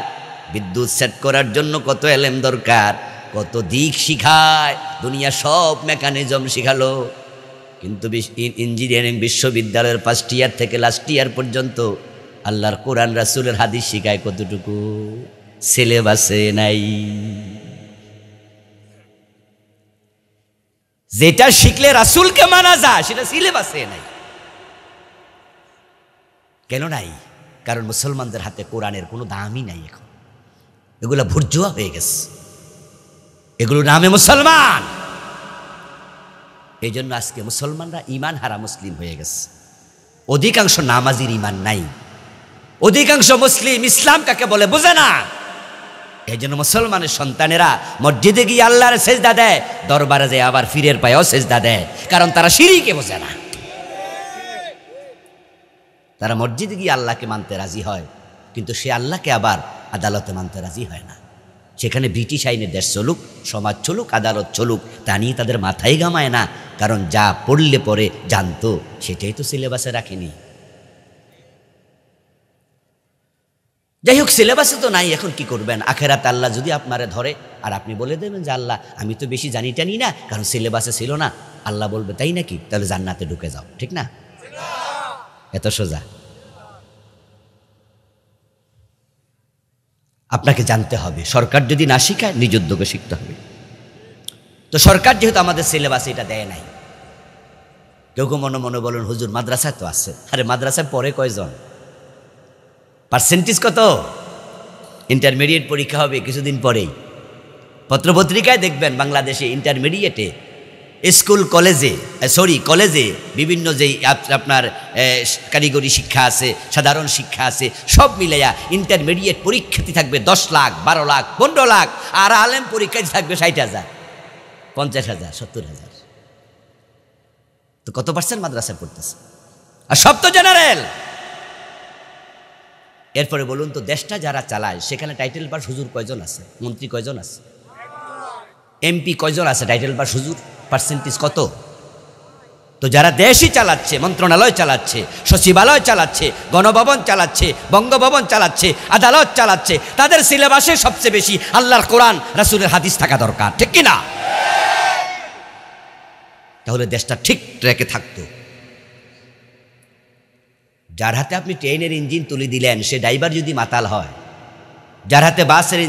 [SPEAKER 1] বিদ্যুৎ সেট করার জন্য কত এলেম দরকার, কত দিক শিখায় দুনিয়া, সব মেকানিজম শিখালো। কিন্তু ইঞ্জিনিয়ারিং বিশ্ববিদ্যালয়ের 1st ইয়ার থেকে লাস্ট ইয়ার পর্যন্ত আল্লাহর কোরআন রাসূলের হাদিস শিখায় কতটুকু? সিলেবাসে নাই। যেটা শিখলে রাসূলকে মানা যায় সেটা সিলেবাসে নাই। কেন নাই? কারণ মুসলমানদের হাতে কোরআনের কোনো দামই নাই এখন, এগুলো ভুরজুয়া হয়ে গেছে, এগুলো নামে মুসলমান। এই জন্য আজকে মুসলমানরা ইমান হারা মুসলিম হয়ে গেছে। অধিকাংশ নামাজির ইমান নাই, অধিকাংশ মুসলিম ইসলাম কাকে বলে বোঝে না। এই জন্য মুসলমানের সন্তানেরা মসজিদে গিয়ে আল্লাহর সেজদা দেয়, দরবারে যায় আবার ফিরের পায়েও সেজদা দেয়, কারণ তারা শিরকে বোঝে না। তারা মসজিদে গিয়ে আল্লাহকে মানতে রাজি হয়, কিন্তু সে আল্লাহকে আবার আদালতে মানতে রাজি হয় না। সেখানে ব্রিটিশ আইনে দেশ চলুক, সমাজ চলুক, আদালত চলুক, তা নিয়ে তাদের মাথায় ঘামায় না, কারণ যা পড়লে পরে জানতো সেটাই তো সিলেবাসে রাখেনি। যাই হোক, সিলেবাসে তো নাই, এখন কি করবেন? আখেরাতে আল্লাহ যদি আপনারে ধরে আর আপনি বলে দেবেন যে আল্লাহ আমি তো বেশি জানি টানি না, কারণ সিলেবাসে ছিল না, আল্লাহ বলবে তাই নাকি, তাহলে জান্নাতে ঢুকে যাও। ঠিক না? এত সোজা। আপনাকে জানতে হবে, সরকার যদি না শিখায় নিজ উদ্যোগে শিখতে হবে। তো সরকার যেহেতু আমাদের সিলেবাসে এটা দেয় নাই, কেউ কেউ মনে মনে বলেন হুজুর মাদ্রাসায় তো আছে। আরে মাদ্রাসায় পড়ে কয়জন? পার্সেন্টেজ কত? ইন্টারমিডিয়েট পরীক্ষা হবে কিছুদিন পরেই, পত্রপত্রিকায় দেখবেন বাংলাদেশে ইন্টারমিডিয়েটে স্কুল কলেজে বিভিন্ন যেই আপনার কারিগরি শিক্ষা আছে, সাধারণ শিক্ষা আছে, সব মিলাইয়া ইন্টারমিডিয়েট পরীক্ষার্থী থাকবে 10 লাখ, 12 লাখ, 15 লাখ, আর আলেম পরীক্ষার্থী থাকবে 60,000, 50,000, 70,000। তো কত পার্সেন্ট মাদ্রাসায় পড়তেছে? আর সব তো জেনারেল। এরপরে বলুন তো, দেশটা যারা চালায় সেখানে টাইটেল পাস হুজুর কয়জন আছে? মন্ত্রী কয়জন আছে? এমপি কয়জন আছে টাইটেল পাস হুজুর? পার্সেন্টেজ কত? তো যারা দেশই চালাচ্ছে, মন্ত্রণালয় চালাচ্ছে, সচিবালয় চালাচ্ছে, গণভবন চালাচ্ছে, বঙ্গভবন চালাচ্ছে, আদালত চালাচ্ছে, তাদের সিলেবাসে সবচেয়ে বেশি আল্লাহর কোরআন রাসূলের হাদিস থাকা দরকার। ঠিক কিনা? তাহলে দেশটা ঠিক ট্র্যাকে থাকতো। যার হাতে আপনি ট্রেনের ইঞ্জিন তুলে দিলেন সে ড্রাইভার যদি মাতাল হয়, যার হাতে বাসের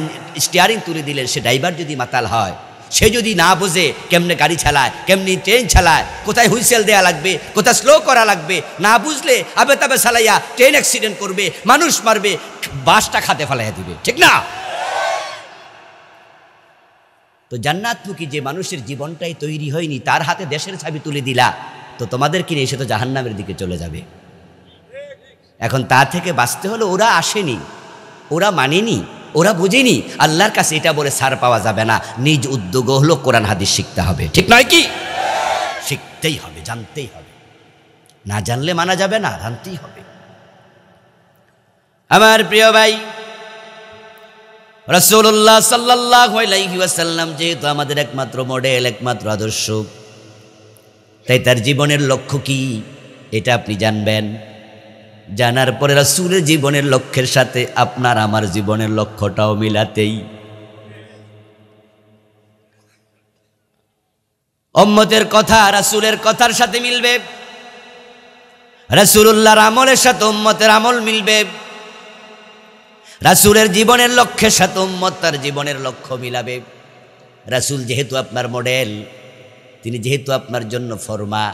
[SPEAKER 1] স্টিয়ারিং তুলে দিলেন সে ড্রাইভার যদি মাতাল হয়, সে যদি না বোঝে কেমনে গাড়ি চালায়, কেমনি ট্রেন চালায়, কোথায় হুইসেল দেওয়া লাগবে, কোথায় স্লো করা লাগবে, না বুঝলে আবে তাবে চালাইয়া ট্রেন অ্যাক্সিডেন্ট করবে, মানুষ মারবে, বাসটা খাতে ফেলাইয়া দিবে। ঠিক না? তো জান্নাতমুখী যে মানুষের জীবনটাই তৈরি হয়নি তার হাতে দেশের চাবি তুলে দিলা, তো তোমাদের কিনে এসে তো জাহান্নামের দিকে চলে যাবে। এখন তা থেকে বাঁচতে হলে ওরা আসেনি, ওরা মানেনি, ওরা বুঝেনি, আল্লাহর কাছে এটা বলে ছাড় পাওয়া যাবে না। নিজ উদ্যোগ হলো কোরআন হাদিস শিখতে হবে। ঠিক নয় কি? শিখতেই হবে, জানতেই হবে, না জানলে মানা যাবে না, জানতেই হবে। আমার প্রিয় ভাই, রাসূলুল্লাহ সাল্লাল্লাহু আলাইহি ওয়াসাল্লাম যেহেতু আমাদের একমাত্র মডেল, একমাত্র আদর্শ, তাই তার জীবনের লক্ষ্য কি এটা আপনি জানবেন। জানার পরে রাসূলের জীবনের লক্ষ্যের সাথে আপনার আমার জীবনের লক্ষ্যটাও মিলাতেই উম্মতের কথা রাসূলের কথার সাথে মিলবে, রাসূলুল্লাহর আমলের সাথে উম্মতের আমল মিলবে, রাসূলের জীবনের লক্ষ্যের সাথে উম্মত তার জীবনের লক্ষ্য মিলাবে। রাসূল যেহেতু আপনার মডেল, তিনি যেহেতু আপনার জন্য ফরমা,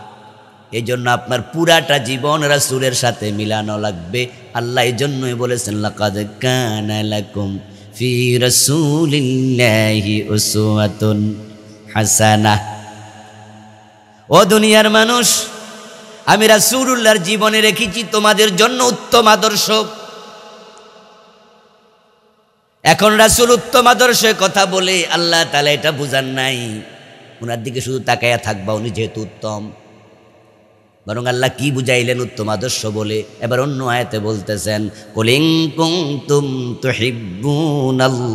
[SPEAKER 1] এই জন্য আপনার পুরাটা জীবন রাসূলের সাথে মিলানো লাগবে। আল্লাহ এই জন্যই বলেছেন লাকাদ কানা লাকুম ফি রাসূলিল্লাহি উসওয়াতুন হাসানাহ। ও দুনিয়ার মানুষ, আমি রাসূলুল্লাহর জীবনে রেখেছি তোমাদের জন্য উত্তম আদর্শ। এখন রাসূল উত্তম আদর্শের কথা বলে আল্লাহ তাআলা এটা বুঝান নাই ওনার দিকে শুধু তাকায়া থাকবা উনি যেহেতু উত্তম, বরং আল্লাহ কি বুঝাইলেন উত্তম আদর্শ বলে? এবার অন্য আয়াতে বলতেছেন, কুল ইন কুনতুম তুহিব্বুনাল্লাহ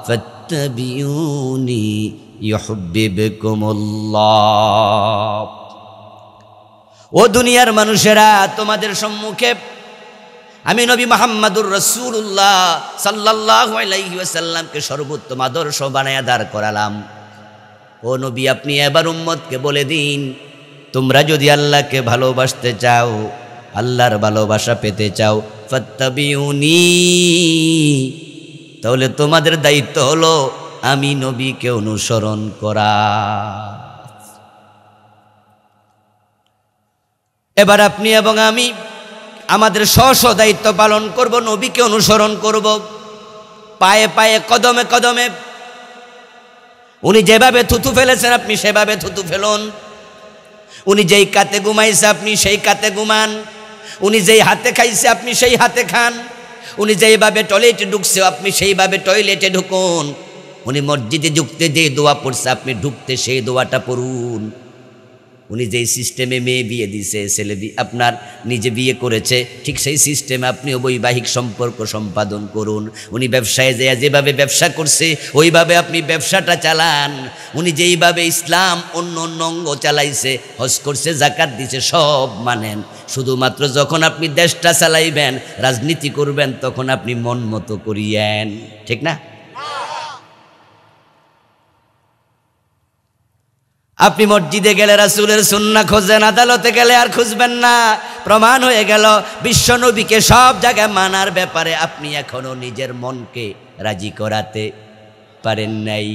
[SPEAKER 1] ফাত্তাবিউনি ইউহিব্বুকুমুল্লাহ। ও দুনিয়ার মানুষেরা, তোমাদের সম্মুখে আমি নবী মুহাম্মদুর রাসূলুল্লাহ সাল্লাল্লাহু আলাইহি ওয়াসাল্লামকে সর্বোত্তম আদর্শ বানায়া দাঁড় করালাম। ও নবী, আপনি এবার উম্মতকে বলে দিন, তোমরা যদি আল্লাহকে ভালোবাসতে চাও, আল্লাহর ভালোবাসা পেতে চাও, ফাত্তাবিউনি, তাহলে তোমাদের দায়িত্ব হলো আমি নবীকে অনুসরণ করা। এবার আপনি এবং আমি আমাদের স্ব দায়িত্ব পালন করব, নবীকে অনুসরণ করব, পায়ে পায়ে কদমে কদমে। উনি যেভাবে থুতু ফেলেছেন আপনি সেভাবে থুতু ফেলুন, উনি যেই কাতে ঘুমাইছে আপনি সেই কাতে ঘুমান, উনি যেই হাতে খাইছে আপনি সেই হাতে খান, উনি যেইভাবে টয়লেটে ঢুকছে আপনি সেইভাবে টয়লেটে ঢুকুন, উনি মসজিদে ঢুকতে যে দোয়া পড়ছে আপনি ঢুকতে সেই দোয়াটা পড়ুন, উনি যেই সিস্টেমে মেয়ে বিয়ে দিছে, ছেলে আপনার নিজে বিয়ে করেছে, ঠিক সেই সিস্টেমে আপনি বৈবাহিক সম্পর্ক সম্পাদন করুন। উনি ব্যবসায় যেভাবে ব্যবসা করছে ওইভাবে আপনি ব্যবসাটা চালান। উনি যেইভাবে ইসলাম অন্য অন্য অঙ্গ চালাইছে, হজ করছে, যাকাত দিছে, সব মানেন। শুধুমাত্র যখন আপনি দেশটা চালাইবেন, রাজনীতি করবেন, তখন আপনি মন মতো করিয়েন, ঠিক না? আপনি মসজিদে গেলে রাসূলের সুন্নাহ খোঁজেন, আদালতে গেলে আর খুঁজবেন না। প্রমাণ হয়ে গেল বিশ্ব নবীকে সব জায়গায় মানার ব্যাপারে আপনি এখনো নিজের মনকে রাজি করাতে পারেন নাই।